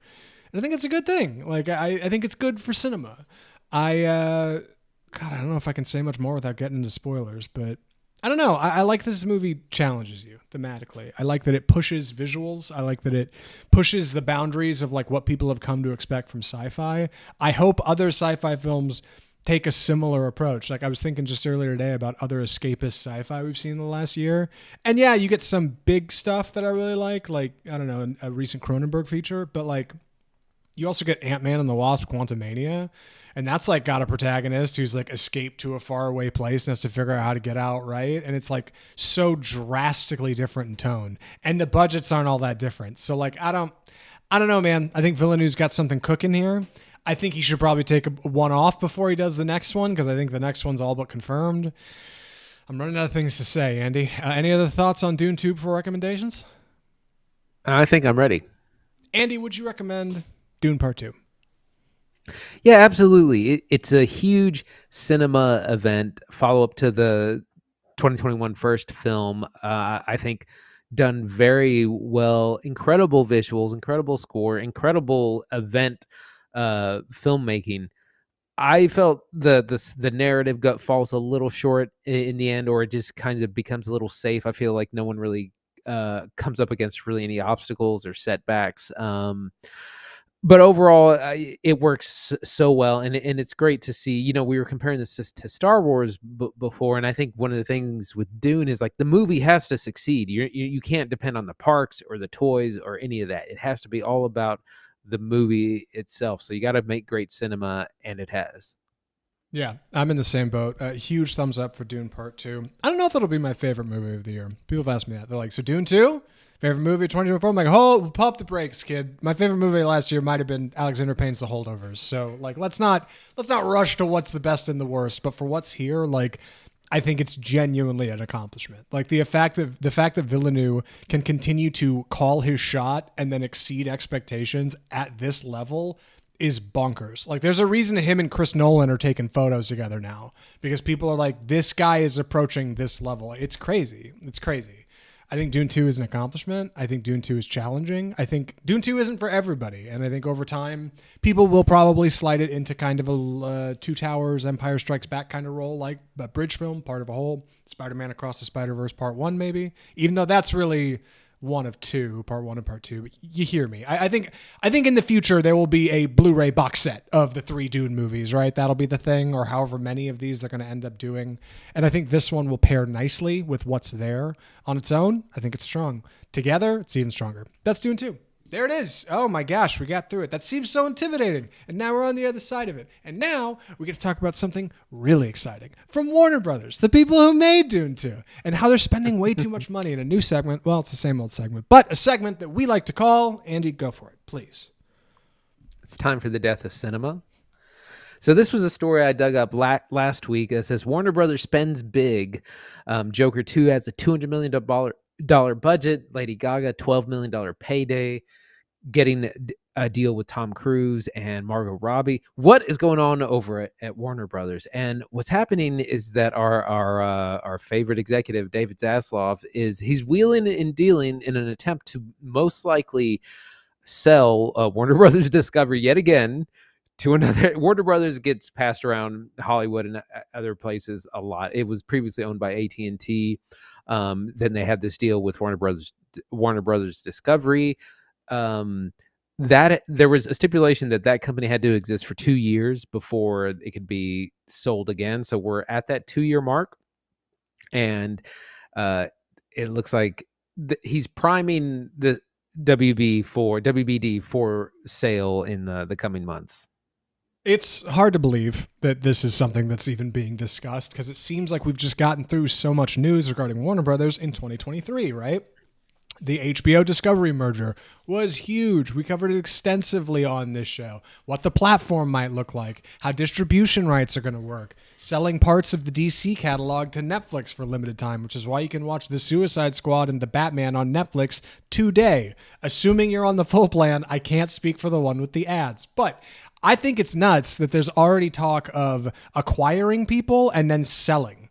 [SPEAKER 1] and I think it's a good thing. Like I think it's good for cinema. I don't know if I can say much more without getting into spoilers, but I don't know. I like this movie challenges you thematically. I like that it pushes visuals. I like that it pushes the boundaries of like what people have come to expect from sci-fi. I hope other sci-fi films take a similar approach. Like I was thinking just earlier today about other escapist sci-fi we've seen in the last year. And yeah, you get some big stuff that I really like I don't know, a recent Cronenberg feature, but like you also get Ant-Man and the Wasp: Quantumania, and that's like got a protagonist who's like escaped to a faraway place and has to figure out how to get out, right? And it's like so drastically different in tone, and the budgets aren't all that different. So like I don't know, man. I think Villeneuve's got something cooking here. I think he should probably take one off before he does the next one, because I think the next one's all but confirmed. I'm running out of things to say, Andy. Any other thoughts on Dune 2 before recommendations?
[SPEAKER 2] I think I'm ready.
[SPEAKER 1] Andy, would you recommend Dune Part 2?
[SPEAKER 2] Yeah, absolutely. It's a huge cinema event, follow-up to the 2021 first film. I think done very well. Incredible visuals, incredible score, incredible event filmmaking. I felt the narrative falls a little short in the end, or it just kind of becomes a little safe. I feel like no one really comes up against really any obstacles or setbacks. But overall, it works so well, and it's great to see. You know, we were comparing this to Star Wars before, and I think one of the things with Dune is like the movie has to succeed. You can't depend on the parks or the toys or any of that. It has to be all about the movie itself. So you got to make great cinema, and it has.
[SPEAKER 1] Yeah, I'm in the same boat. Huge thumbs up for Dune Part 2. I don't know if it'll be my favorite movie of the year. People have asked me that. They're like, so Dune 2? Favorite movie of 2024? I'm like, oh, pump the brakes, kid. My favorite movie last year might have been Alexander Payne's The Holdovers. So like, let's not rush to what's the best and the worst. But for what's here, like, I think it's genuinely an accomplishment. Like the fact that Villeneuve can continue to call his shot and then exceed expectations at this level is bonkers. Like there's a reason him and Chris Nolan are taking photos together now, because people are like, this guy is approaching this level. It's crazy. It's crazy. I think Dune 2 is an accomplishment. I think Dune 2 is challenging. I think Dune 2 isn't for everybody. And I think over time, people will probably slide it into kind of a Two Towers, Empire Strikes Back kind of role, like a bridge film, part of a whole. Spider-Man Across the Spider-Verse Part 1, maybe. Even though that's really one of two, Part 1 and Part 2. But you hear me. I think in the future, there will be a Blu-ray box set of the 3 Dune movies, right? That'll be the thing, or however many of these they're going to end up doing. And I think this one will pair nicely with what's there on its own. I think it's strong. Together, it's even stronger. That's Dune 2. There it is. Oh my gosh, we got through it. That seems so intimidating. And now we're on the other side of it. And now we get to talk about something really exciting from Warner Brothers, the people who made Dune 2, and how they're spending way too much money in a new segment. Well, it's the same old segment, but a segment that we like to call, Andy, go for it, please.
[SPEAKER 2] It's time for the death of cinema. So this was a story I dug up last week. It says Warner Brothers spends big. Joker 2 has a $200 million budget. Lady Gaga, $12 million payday. Getting a deal with Tom Cruise and Margot Robbie. What is going on over at Warner Brothers? And what's happening is that our favorite executive, David Zaslav, he's wheeling and dealing in an attempt to most likely sell Warner Brothers Discovery yet again to another. Warner Brothers gets passed around Hollywood and other places a lot. It was previously owned by AT&T. Then they had this deal with Warner Brothers Discovery. That there was a stipulation that company had to exist for 2 years before it could be sold again. So we're at that 2-year mark, and it looks like he's priming the WBD for sale in the coming months.
[SPEAKER 1] It's hard to believe that this is something that's even being discussed, because it seems like we've just gotten through so much news regarding Warner Brothers in 2023, right? The HBO Discovery merger was huge. We covered it extensively on this show. What the platform might look like, how distribution rights are going to work, selling parts of the DC catalog to Netflix for limited time, which is why you can watch The Suicide Squad and The Batman on Netflix today. Assuming you're on the full plan, I can't speak for the one with the ads. But I think it's nuts that there's already talk of acquiring people and then selling.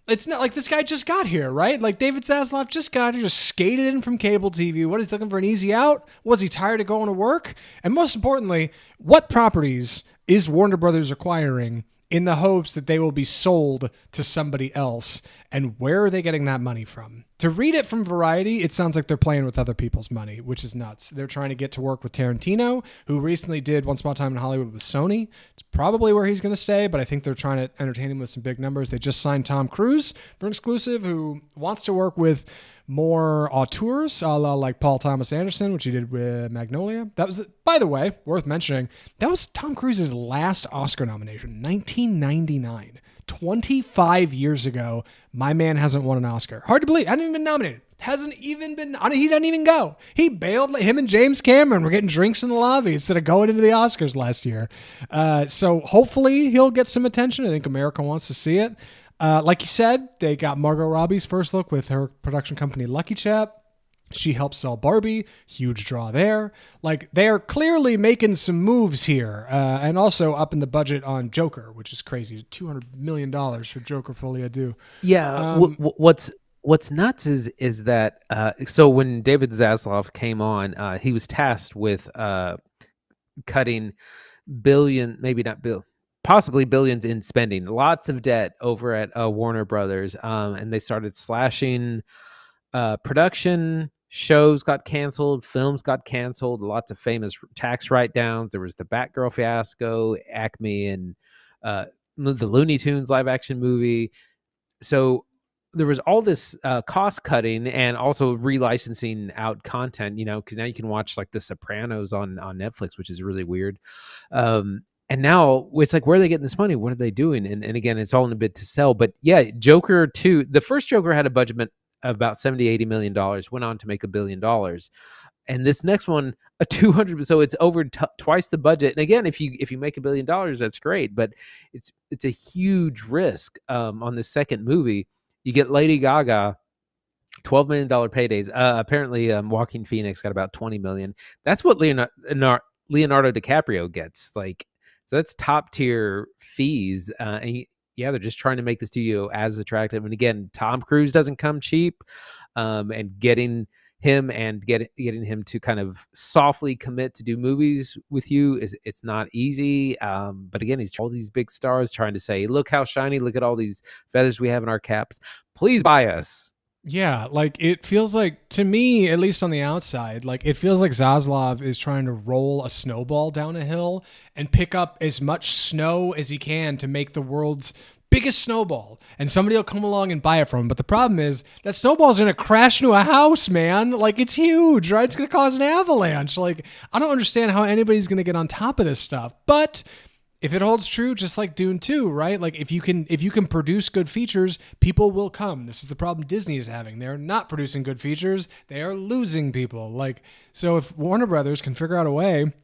[SPEAKER 1] It's not like this guy just got here, right? Like David Zaslav just got here, just skated in from cable TV. What, he's looking for an easy out? Was he tired of going to work? And most importantly, what properties is Warner Brothers acquiring in the hopes that they will be sold to somebody else? And where are they getting that money from? To read it from Variety, it sounds like they're playing with other people's money, which is nuts. They're trying to get to work with Tarantino, who recently did Once Upon a Time in Hollywood with Sony. It's probably where he's going to stay, but I think they're trying to entertain him with some big numbers. They just signed Tom Cruise for an exclusive, who wants to work with more auteurs, a la like Paul Thomas Anderson, which he did with Magnolia. That was, by the way, worth mentioning, that was Tom Cruise's last Oscar nomination, 1999. 25 years ago, my man hasn't won an Oscar. Hard to believe. Hasn't even been nominated. He didn't even go. He bailed. Him and James Cameron were getting drinks in the lobby instead of going into the Oscars last year. So hopefully he'll get some attention. I think America wants to see it. Like you said, they got Margot Robbie's first look with her production company Lucky Chap. She helps sell Barbie. Huge draw there. Like, they're clearly making some moves here. And also up in the budget on Joker, which is crazy. $200 million for Joker Folie à Deux.
[SPEAKER 2] Yeah. What's nuts is that so when David Zaslav came on, he was tasked with cutting possibly billions in spending, lots of debt over at Warner Brothers, and they started slashing production. Shows got canceled, films got canceled, lots of famous tax write-downs. There was the Batgirl fiasco, Acme, and the Looney Tunes live-action movie. So there was all this cost cutting and also relicensing out content, because now you can watch like The Sopranos on Netflix, which is really weird. And now it's like, where are they getting this money? What are they doing? And again, it's all in a bid to sell. But yeah, Joker 2, the first Joker had a budget of about $70-80 million, went on to make $1 billion. And this next one, a 200, so it's over twice the budget. And again, if you make $1 billion, that's great. But it's a huge risk on the second movie. You get Lady Gaga, $12 million paydays. Apparently, Joaquin Phoenix got about $20 million. That's what Leonardo DiCaprio gets. Like, so that's top tier fees. Yeah, they're just trying to make the studio as attractive. And again, Tom Cruise doesn't come cheap. And getting him to kind of softly commit to do movies with you it's not easy. But again, he's all these big stars trying to say, look how shiny, look at all these feathers we have in our caps. Please buy us.
[SPEAKER 1] Yeah, like it feels like, to me, at least on the outside, like it feels like Zaslav is trying to roll a snowball down a hill and pick up as much snow as he can to make the world's biggest snowball. And somebody will come along and buy it from him. But the problem is that snowball is going to crash into a house, man. Like, it's huge, right? It's going to cause an avalanche. Like, I don't understand how anybody's going to get on top of this stuff. But if it holds true, just like Dune 2, right? Like, if you can produce good features, people will come. This is the problem Disney is having. They're not producing good features. They are losing people. Like, so if Warner Brothers can figure out a way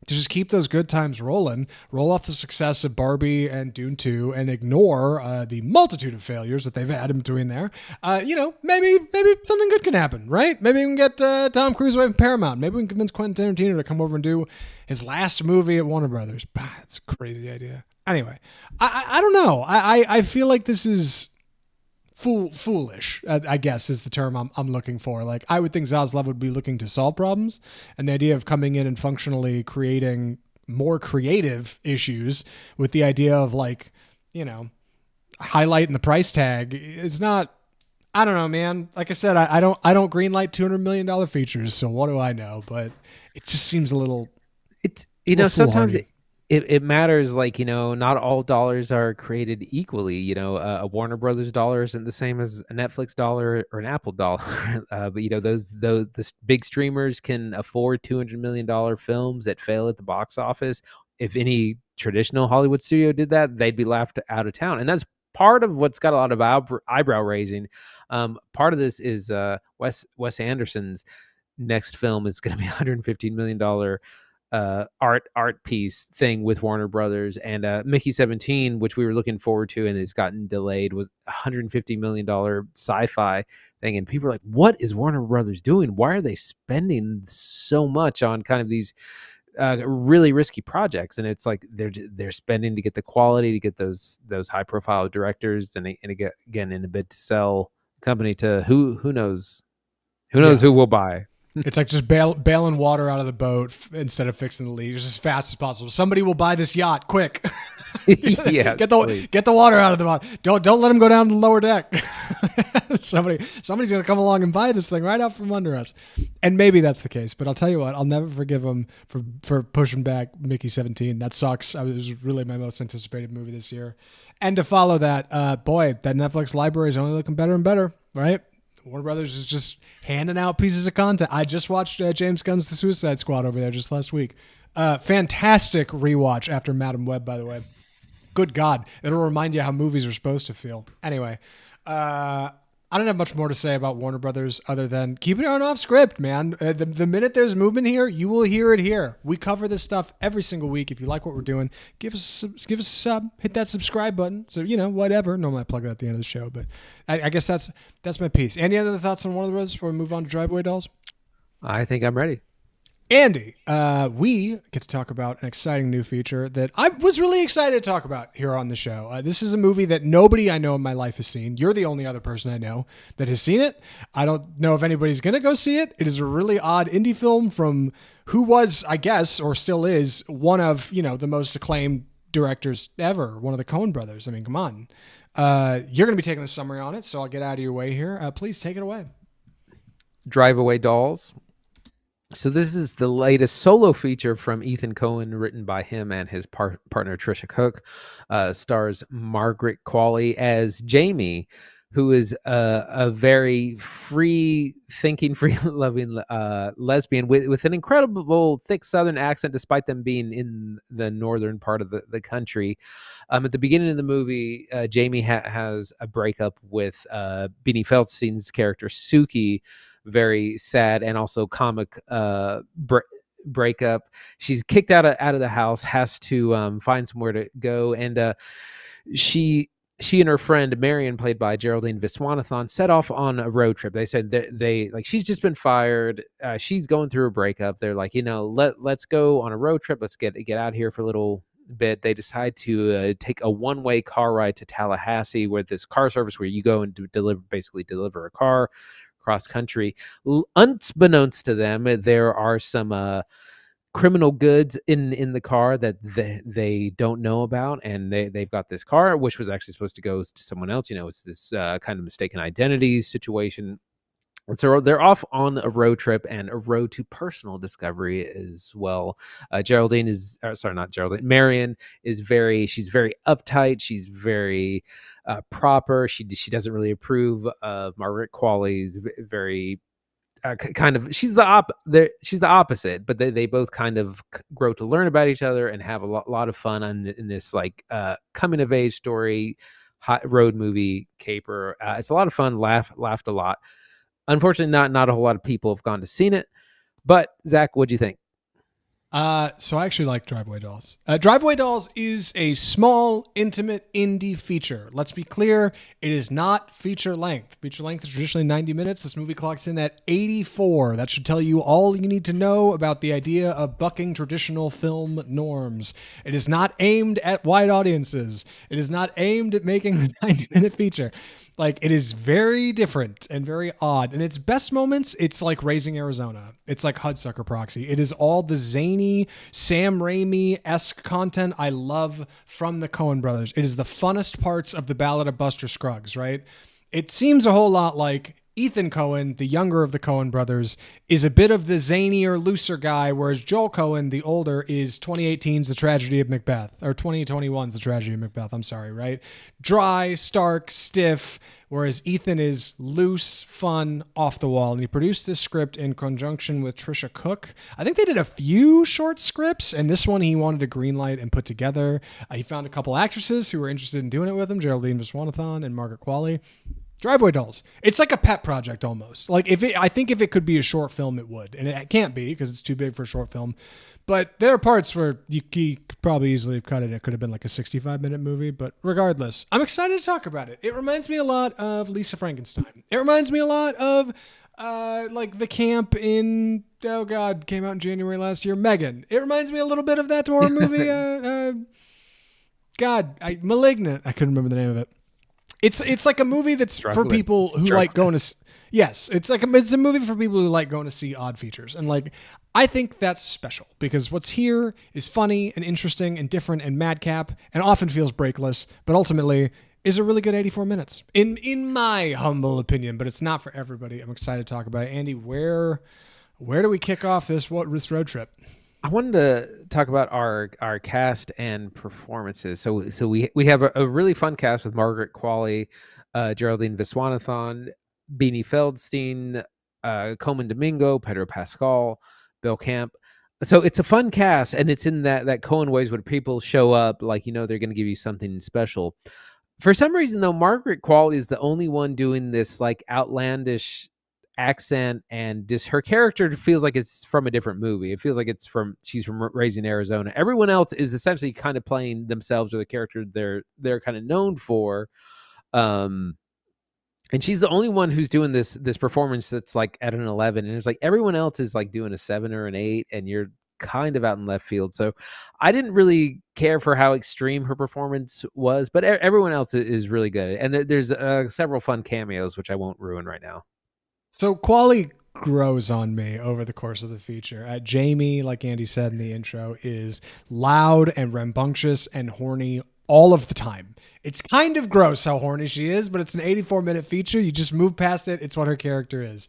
[SPEAKER 1] to just keep those good times rolling, roll off the success of Barbie and Dune 2, and ignore the multitude of failures that they've had in between there, maybe something good can happen, right? Maybe we can get Tom Cruise away from Paramount. Maybe we can convince Quentin Tarantino to come over and do his last movie at Warner Brothers. That's a crazy idea. Anyway, I don't know. I feel like this is foolish, I guess is the term I'm looking for. Like, I would think Zaslav would be looking to solve problems, and the idea of coming in and functionally creating more creative issues with the idea of, like, highlighting the price tag is not, I don't know, man. Like I said, I don't greenlight $200 million features, so what do I know? But it just seems a little,
[SPEAKER 2] sometimes it matters, like, not all dollars are created equally. A Warner Brothers dollar isn't the same as a Netflix dollar or an Apple dollar. But the big streamers can afford $200 million films that fail at the box office. If any traditional Hollywood studio did that, they'd be laughed out of town. And that's part of what's got a lot of eyebrow raising. Part of this is Wes Anderson's next film is going to be $115 million art piece thing with Warner Brothers, and Mickey 17, which we were looking forward to and it's gotten delayed, was $150 million sci-fi thing. And people are like, what is Warner Brothers doing? Why are they spending so much on kind of these really risky projects? And it's like they're spending to get the quality, to get those high profile directors, and again in a bid to sell the company to who knows who will buy.
[SPEAKER 1] It's like just bailing water out of the boat instead of fixing the leak just as fast as possible. Somebody will buy this yacht, quick.
[SPEAKER 2] Yeah, please.
[SPEAKER 1] Get the water out of the bottle. Don't let him go down to the lower deck. Somebody's gonna come along and buy this thing right out from under us. And maybe that's the case, but I'll tell you what, I'll never forgive him for pushing back Mickey 17. That sucks. It was really my most anticipated movie this year. And to follow that, boy, that Netflix library is only looking better and better, right? Warner Brothers is just handing out pieces of content. I just watched James Gunn's The Suicide Squad over there just last week. Fantastic rewatch after Madam Web, by the way. Good God. It'll remind you how movies are supposed to feel. Anyway, I don't have much more to say about Warner Brothers other than keep it on off script, man. The minute there's movement here, you will hear it here. We cover this stuff every single week. If you like what we're doing, give us a sub, hit that subscribe button. So, whatever. Normally I plug it at the end of the show, but I guess that's my piece. Any other thoughts on Warner Brothers before we move on to Driveway Dolls?
[SPEAKER 2] I think I'm ready.
[SPEAKER 1] Andy, we get to talk about an exciting new feature that I was really excited to talk about here on the show. This is a movie that nobody I know in my life has seen. You're the only other person I know that has seen it. I don't know if anybody's going to go see it. It is a really odd indie film from who was, I guess, or still is, one of, the most acclaimed directors ever, one of the Coen brothers. I mean, come on. You're going to be taking the summary on it, so I'll get out of your way here. Please take it away.
[SPEAKER 2] Drive Away Dolls. So this is the latest solo feature from Ethan Coen, written by him and his partner Trisha Cook. Stars Margaret Qualley as Jamie, who is a very free-thinking, free-loving lesbian with an incredible thick Southern accent, despite them being in the northern part of the country. At the beginning of the movie, Jamie has a breakup with Beanie Feldstein's character Suki. Very sad and also comic breakup. She's kicked out of the house, has to find somewhere to go, and she and her friend Marian, played by Geraldine Viswanathan, set off on a road trip. They said they she's just been fired. She's going through a breakup. They're like, let's go on a road trip. Let's get out of here for a little bit. They decide to take a one-way car ride to Tallahassee, where this car service where you go and deliver a car cross country. Unbeknownst to them, there are some criminal goods in the car that they don't know about, and they've got this car which was actually supposed to go to someone else. It's this kind of mistaken identity situation. And so they're off on a road trip and a road to personal discovery as well. Marian is she's very uptight. She's very proper. She doesn't really approve of Margaret Qualley's very kind of, she's the opposite, but they both kind of grow to learn about each other and have a lot of fun in this coming of age story, hot road movie caper. It's a lot of fun. Laughed a lot. Unfortunately, not a whole lot of people have gone to seen it. But Zach, what'd you think?
[SPEAKER 1] So I actually like Driveway Dolls. Driveway Dolls is a small, intimate indie feature. Let's be clear, it is not feature length. Feature length is traditionally 90 minutes. This movie clocks in at 84. That should tell you all you need to know about the idea of bucking traditional film norms. It is not aimed at wide audiences. It is not aimed at making a 90-minute feature. It is very different and very odd. In its best moments, it's like Raising Arizona. It's like Hudsucker Proxy. It is all the zany, Sam Raimi-esque content I love from the Coen brothers. It is the funnest parts of the Ballad of Buster Scruggs, right? It seems a whole lot like Ethan Coen, the younger of the Coen brothers, is a bit of the zanier, looser guy, whereas Joel Coen, the older, is 2018's The Tragedy of Macbeth, or 2021's The Tragedy of Macbeth, I'm sorry, right? Dry, stark, stiff, whereas Ethan is loose, fun, off the wall. And he produced this script in conjunction with Trisha Cook. I think they did a few short scripts, and this one he wanted to greenlight and put together. He found a couple actresses who were interested in doing it with him, Geraldine Viswanathan and Margaret Qualley. Driveway Dolls. It's like a pet project almost. I think if it could be a short film, it would. And it can't be because it's too big for a short film. But there are parts where you could probably easily have cut it. It could have been like a 65-minute movie. But regardless, I'm excited to talk about it. It reminds me a lot of Lisa Frankenstein. It reminds me a lot of the camp in, oh God, came out in January last year, Megan. It reminds me a little bit of that horror movie. Malignant. I couldn't remember the name of it. It's like a movie that's for people who like going to. Yes, it's a movie for people who like going to see odd features, and like I think that's special because what's here is funny and interesting and different and madcap and often feels breakless, but ultimately is a really good 84 minutes in my humble opinion. But it's not for everybody. I'm excited to talk about it. Andy, where do we kick off this road trip?
[SPEAKER 2] I wanted to talk about our cast and performances. So we have a really fun cast with Margaret Qualley, Geraldine Viswanathan, Beanie Feldstein, Coleman Domingo, Pedro Pascal, Bill Camp. So it's a fun cast, and it's in that Coen ways where people show up like they're going to give you something special. For some reason, though, Margaret Qualley is the only one doing this like outlandish accent, and just her character feels like it's from a different movie. It feels like she's from Raising Arizona. Everyone else is essentially kind of playing themselves or the character they're kind of known for. And she's the only one who's doing this performance that's like at an 11, and it's like everyone else is like doing a 7 or an 8, and you're kind of out in left field. So I didn't really care for how extreme her performance was, but everyone else is really good. And there's several fun cameos, which I won't ruin right now.
[SPEAKER 1] So Qualley grows on me over the course of the feature. Jamie, like Andy said in the intro, is loud and rambunctious and horny all of the time. It's kind of gross how horny she is, but it's an 84-minute feature. You just move past it. It's what her character is.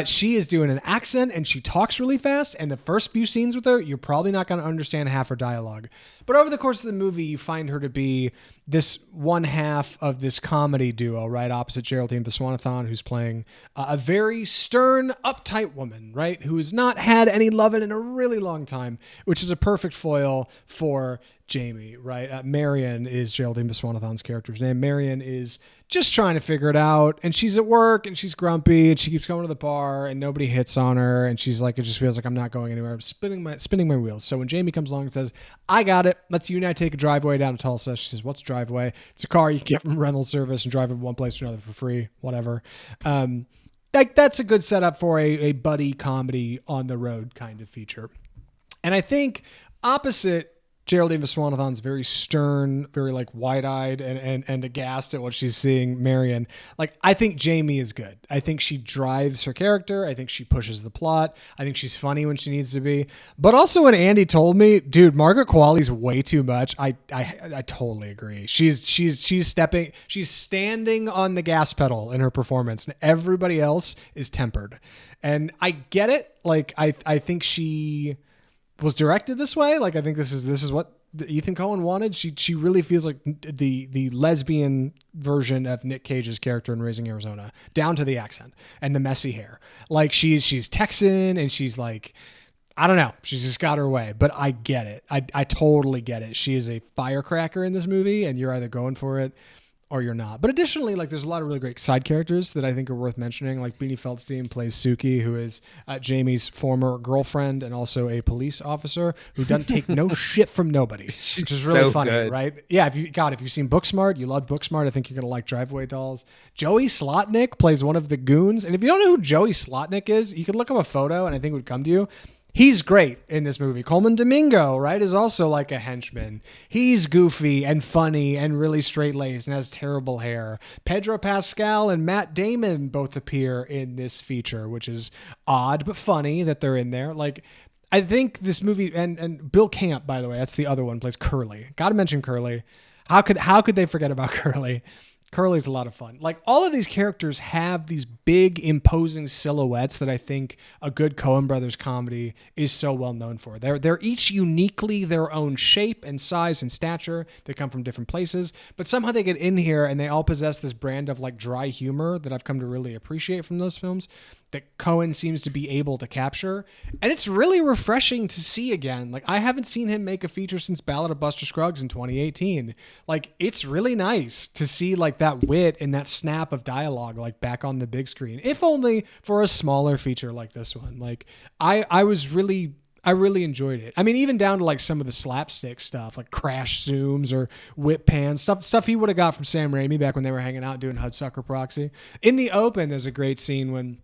[SPEAKER 1] She is doing an accent, and she talks really fast, and the first few scenes with her, you're probably not going to understand half her dialogue. But over the course of the movie, you find her to be this one half of this comedy duo, right, opposite Geraldine Viswanathan, who's playing a very stern, uptight woman, right, who has not had any loving in a really long time, which is a perfect foil for Jamie, right? Marian is Geraldine Viswanathan's character's name. Marian is just trying to figure it out, and she's at work, and she's grumpy, and she keeps going to the bar, and nobody hits on her, and she's like, it just feels like I'm not going anywhere. I'm spinning my wheels. So when Jamie comes along and says, I got it, let's you and I take a driveway down to Tulsa. She says, what's a driveway? It's a car you can get from rental service and drive from one place to another for free, whatever. That's a good setup for a buddy comedy on the road kind of feature. And I think opposite Geraldine Viswanathan's very stern, very like wide-eyed and aghast at what she's seeing, Marian. Like, I think Jamie is good. I think she drives her character. I think she pushes the plot. I think she's funny when she needs to be. But also when Andy told me, dude, Margaret Qualley's way too much, I totally agree. She's standing on the gas pedal in her performance, and everybody else is tempered. And I get it. Like, I think she was directed this way. Like, I think this is what Ethan Coen wanted. She really feels like the lesbian version of Nick Cage's character in Raising Arizona, down to the accent and the messy hair. Like, she's Texan, and she's like, I don't know, she's just got her way. But I get it. I totally get it. She is a firecracker in this movie, and you're either going for it or you're not. But additionally, like, there's a lot of really great side characters that I think are worth mentioning. Like, Beanie Feldstein plays Suki, who is Jamie's former girlfriend and also a police officer who doesn't take no shit from nobody, which is really so funny, good. Right? Yeah, if you've seen Booksmart, you love Booksmart, I think you're going to like Driveway Dolls. Joey Slotnick plays one of the goons. And if you don't know who Joey Slotnick is, you could look up a photo and I think it would come to you. He's great in this movie. Coleman Domingo, right, is also like a henchman. He's goofy and funny and really straight-laced and has terrible hair. Pedro Pascal and Matt Damon both appear in this feature, which is odd but funny that they're in there. Like, I think this movie, and Bill Camp, by the way, that's the other one, plays Curly. Got to mention Curly. How could they forget about Curly? Curly's a lot of fun. Like, all of these characters have these big, imposing silhouettes that I think a good Coen Brothers comedy is so well known for. They're each uniquely their own shape and size and stature. They come from different places, but somehow they get in here and they all possess this brand of like dry humor that I've come to really appreciate from those films that Coen seems to be able to capture. And it's really refreshing to see again. Like, I haven't seen him make a feature since Ballad of Buster Scruggs in 2018. Like, it's really nice to see like that wit and that snap of dialogue like back on the big screen, if only for a smaller feature like this one. Like, I really enjoyed it. I mean, even down to like some of the slapstick stuff, like crash zooms or whip pans, stuff he would have got from Sam Raimi back when they were hanging out doing Hudsucker Proxy. In the open, there's a great scene when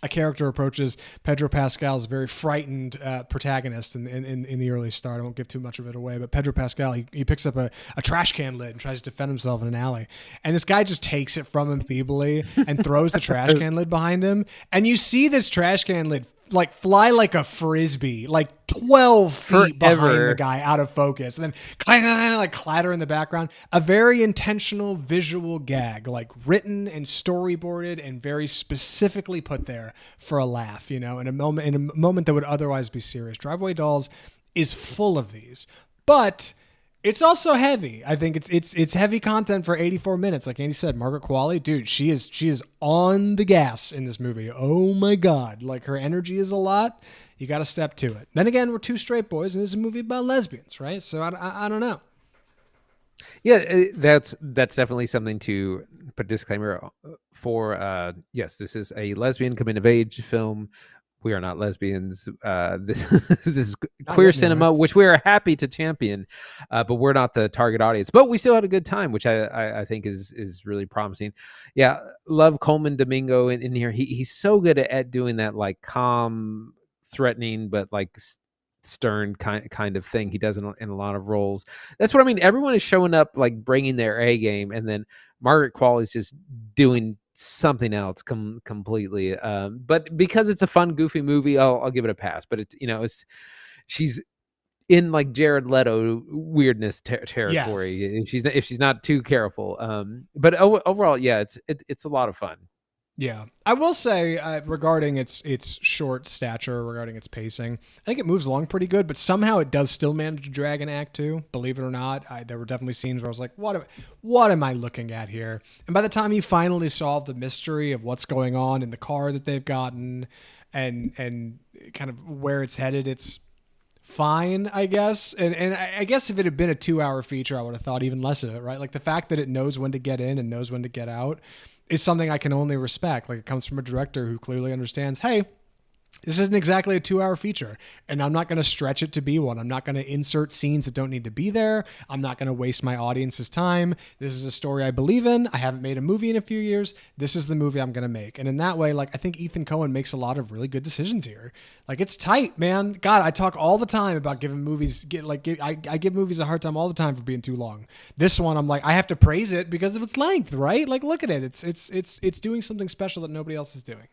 [SPEAKER 1] a character approaches Pedro Pascal's very frightened protagonist in the early start. I won't give too much of it away, but Pedro Pascal, he picks up a trash can lid and tries to defend himself in an alley. And this guy just takes it from him feebly and throws the trash can lid behind him. And you see this trash can lid like fly like a frisbee, like 12 feet behind the guy, out of focus, and then like clatter in the background. A very intentional visual gag, like written and storyboarded and very specifically put there for a laugh, in a moment that would otherwise be serious. Drive-Away Dolls is full of these, but it's also heavy. I think it's heavy content for 84 minutes. Like Andy said, Margaret Qualley, dude, she is on the gas in this movie. Oh my God. Like, her energy is a lot. You got to step to it. Then again, we're two straight boys and this is a movie about lesbians, right? So I don't know.
[SPEAKER 2] Yeah, that's definitely something to put disclaimer for. Yes, this is a lesbian coming of age film. We are not lesbians. This is queer cinema, which we are happy to champion, but we're not the target audience. But we still had a good time, which I think is really promising. Yeah, love Coleman Domingo in here. He's so good at doing that, like, calm, threatening, but like stern kind of thing he does in a lot of roles. That's what I mean. Everyone is showing up, like, bringing their A game, and then Margaret Qualley is just doing something else completely. But because it's a fun, goofy movie, I'll give it a pass. But it's she's in like Jared Leto weirdness territory. Yes. If she's not too careful. But overall, yeah, it's a lot of fun.
[SPEAKER 1] Yeah, I will say regarding its short stature, regarding its pacing, I think it moves along pretty good, but somehow it does still manage to drag an act two. Believe it or not, there were definitely scenes where I was like, what am I looking at here? And by the time you finally solve the mystery of what's going on in the car that they've gotten and kind of where it's headed, it's fine, I guess. And I guess if it had been a 2-hour feature, I would have thought even less of it, right? Like, the fact that it knows when to get in and knows when to get out is something I can only respect. Like, it comes from a director who clearly understands, hey, this isn't exactly a 2-hour feature, and I'm not going to stretch it to be one. I'm not going to insert scenes that don't need to be there. I'm not going to waste my audience's time. This is a story I believe in. I haven't made a movie in a few years. This is the movie I'm going to make. And in that way, like, I think Ethan Coen makes a lot of really good decisions here. Like, it's tight, man. God, I talk all the time about giving movies, I give movies a hard time all the time for being too long. This one, I'm like, I have to praise it because of its length, right? Like, look at it. It's doing something special that nobody else is doing.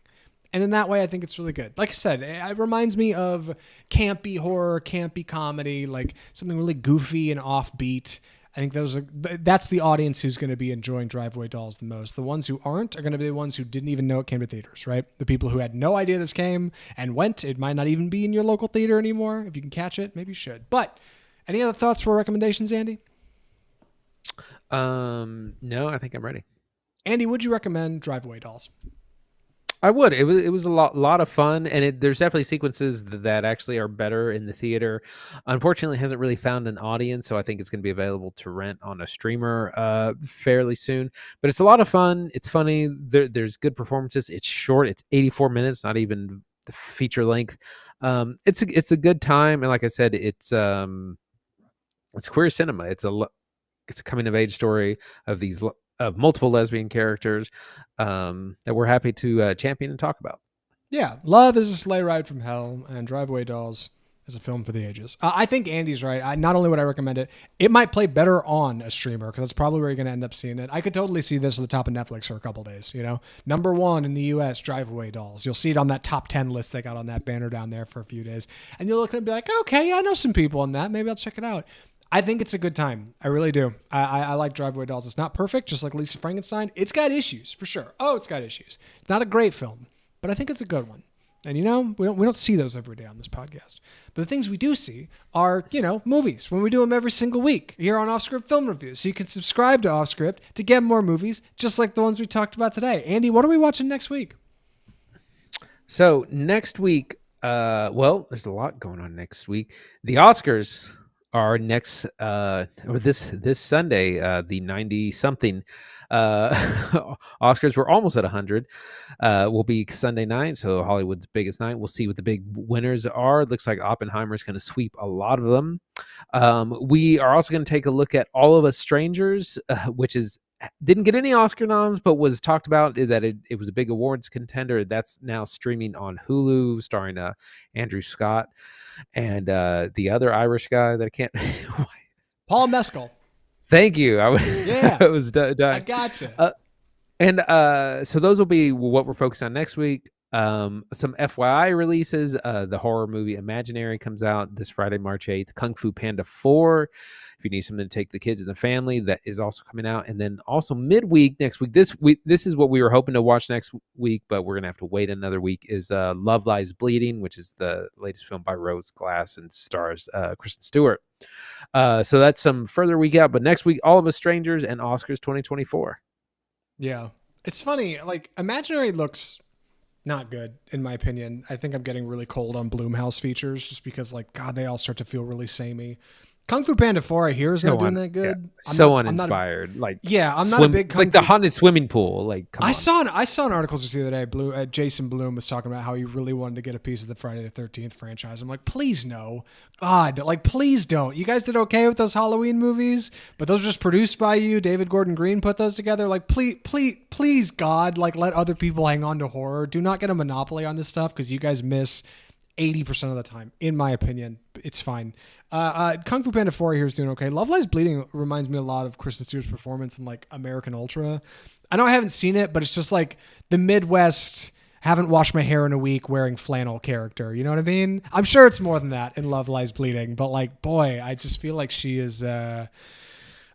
[SPEAKER 1] And in that way, I think it's really good. Like I said, it reminds me of campy horror, campy comedy, like something really goofy and offbeat. I think that's the audience who's going to be enjoying Drive-Away Dolls the most. The ones who aren't are going to be the ones who didn't even know it came to theaters, right? The people who had no idea this came and went. It might not even be in your local theater anymore. If you can catch it, maybe you should. But any other thoughts or recommendations, Andy?
[SPEAKER 2] No, I think I'm ready.
[SPEAKER 1] Andy, would you recommend Drive-Away Dolls?
[SPEAKER 2] I would. It was a lot of fun, and there's definitely sequences that actually are better in the theater. Unfortunately, it hasn't really found an audience, so I think it's going to be available to rent on a streamer fairly soon. But it's a lot of fun. It's funny. There's good performances. It's short. It's 84 minutes, not even the feature length. It's a good time, and like I said, it's queer cinema. It's a coming of age story of multiple lesbian characters that we're happy to champion and talk about.
[SPEAKER 1] Yeah, Love is a sleigh ride from hell, and Drive-Away Dolls is a film for the ages. I think Andy's right. Not only would I recommend it, it might play better on a streamer because that's probably where you're going to end up seeing it. I could totally see this at the top of Netflix for a couple days. Number 1 in the U.S., Drive-Away Dolls. You'll see it on that top 10 list they got on that banner down there for a few days, and you'll look and be like, okay, I know some people in that. Maybe I'll check it out. I think it's a good time. I really do. I like Drive-Away Dolls. It's not perfect, just like Lisa Frankenstein. It's got issues, for sure. Oh, it's got issues. It's not a great film, but I think it's a good one. And, we don't see those every day on this podcast. But the things we do see are, movies, when we do them every single week here on Offscript Film Reviews. So you can subscribe to Offscript to get more movies, just like the ones we talked about today. Andy, what are we watching next week?
[SPEAKER 2] So next week, there's a lot going on next week. The Oscars are next or this Sunday, the 90-something Oscars. We're almost at 100. Will be Sunday night, so Hollywood's biggest night. We'll see what the big winners are. It looks like Oppenheimer's going to sweep a lot of them. We are also going to take a look at All of Us Strangers, which is didn't get any Oscar noms, but was talked about that it was a big awards contender. That's now streaming on Hulu, starring Andrew Scott and the other Irish guy that I can't.
[SPEAKER 1] Paul Mescal.
[SPEAKER 2] Thank you.
[SPEAKER 1] Yeah,
[SPEAKER 2] I was dying.
[SPEAKER 1] I gotcha.
[SPEAKER 2] So those will be what we're focused on next week. Some FYI releases. The horror movie Imaginary comes out this Friday, March 8th. Kung Fu Panda 4. If you need something to take the kids and the family, that is also coming out. And then also midweek next week. This is what we were hoping to watch next week, but we're gonna have to wait another week. Is Love Lies Bleeding, which is the latest film by Rose Glass and stars Kristen Stewart. So that's some further week out. But next week, All of Us Strangers and Oscars 2024.
[SPEAKER 1] Yeah, it's funny. Like Imaginary looks not good in my opinion. I think I'm getting really cold on Blumhouse features just because, like, God, they all start to feel really samey. Kung Fu Panda 4, I hear, is not doing that good.
[SPEAKER 2] Yeah. Uninspired.
[SPEAKER 1] I'm not a big
[SPEAKER 2] like the haunted swimming pool. Like, come on.
[SPEAKER 1] I saw an article just the other day. Jason Blum was talking about how he really wanted to get a piece of the Friday the 13th franchise. I'm like, please no, God, like, please don't. You guys did okay with those Halloween movies, but those were just produced by you. David Gordon Green put those together. Like, please, God, like, let other people hang on to horror. Do not get a monopoly on this stuff because you guys miss 80% of the time, in my opinion. It's fine. Kung Fu Panda 4 here is doing okay. Love Lies Bleeding reminds me a lot of Kristen Stewart's performance in, like, American Ultra. I know I haven't seen it, but it's just like the Midwest, haven't washed my hair in a week wearing flannel character. You know what I mean? I'm sure it's more than that in Love Lies Bleeding, but, like, boy, I just feel like she is... I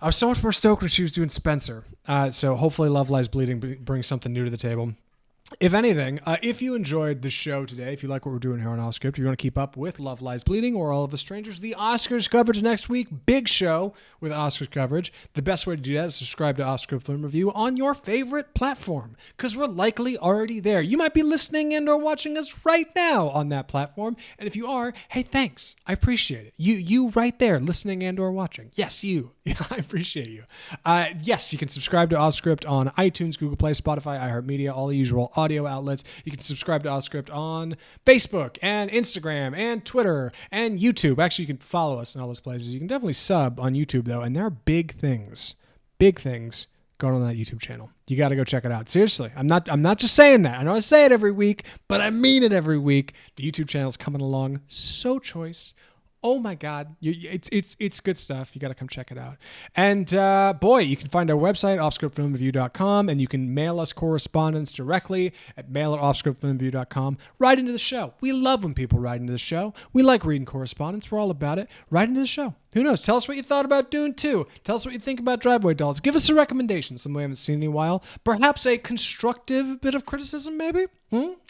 [SPEAKER 1] was so much more stoked when she was doing Spencer. So hopefully Love Lies Bleeding brings something new to the table. If anything, if you enjoyed the show today, if you like what we're doing here on Off Script, you want to keep up with Love Lies Bleeding or All of Us Strangers, the Oscars coverage next week, big show with Oscars coverage. The best way to do that is subscribe to Off Script Film Review on your favorite platform, because we're likely already there. You might be listening and or watching us right now on that platform, and if you are, hey, thanks. I appreciate it. You right there, listening and or watching. Yes, you. Yeah, I appreciate you. Yes, you can subscribe to Off Script on iTunes, Google Play, Spotify, iHeartMedia, all the usual audio outlets. You can subscribe to Off Script on Facebook and Instagram and Twitter and YouTube. Actually, you can follow us in all those places. You can definitely sub on YouTube, though, and there are big things going on that YouTube channel. You got to go check it out. Seriously, I'm not just saying that. I know I say it every week, but I mean it every week. The YouTube channel's coming along so choice. Oh my God, it's good stuff. You got to come check it out. And boy, you can find our website, offscriptfilmreview.com, and you can mail us correspondence directly at mail@offscriptfilmreview.com. Write into the show. We love when people write into the show. We like reading correspondence. We're all about it. Write into the show. Who knows? Tell us what you thought about Dune 2. Tell us what you think about Driveway Dolls. Give us a recommendation, something we haven't seen in a while. Perhaps a constructive bit of criticism, maybe?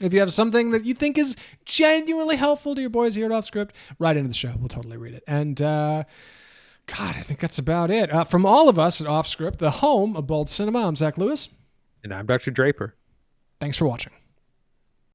[SPEAKER 1] If you have something that you think is genuinely helpful to your boys here at Off Script, write into the show. We'll totally read it. And, God, I think that's about it. From all of us at Off Script, the home of Bold Cinema, I'm Zach Lewis.
[SPEAKER 2] And I'm Dr. Draper.
[SPEAKER 1] Thanks for watching.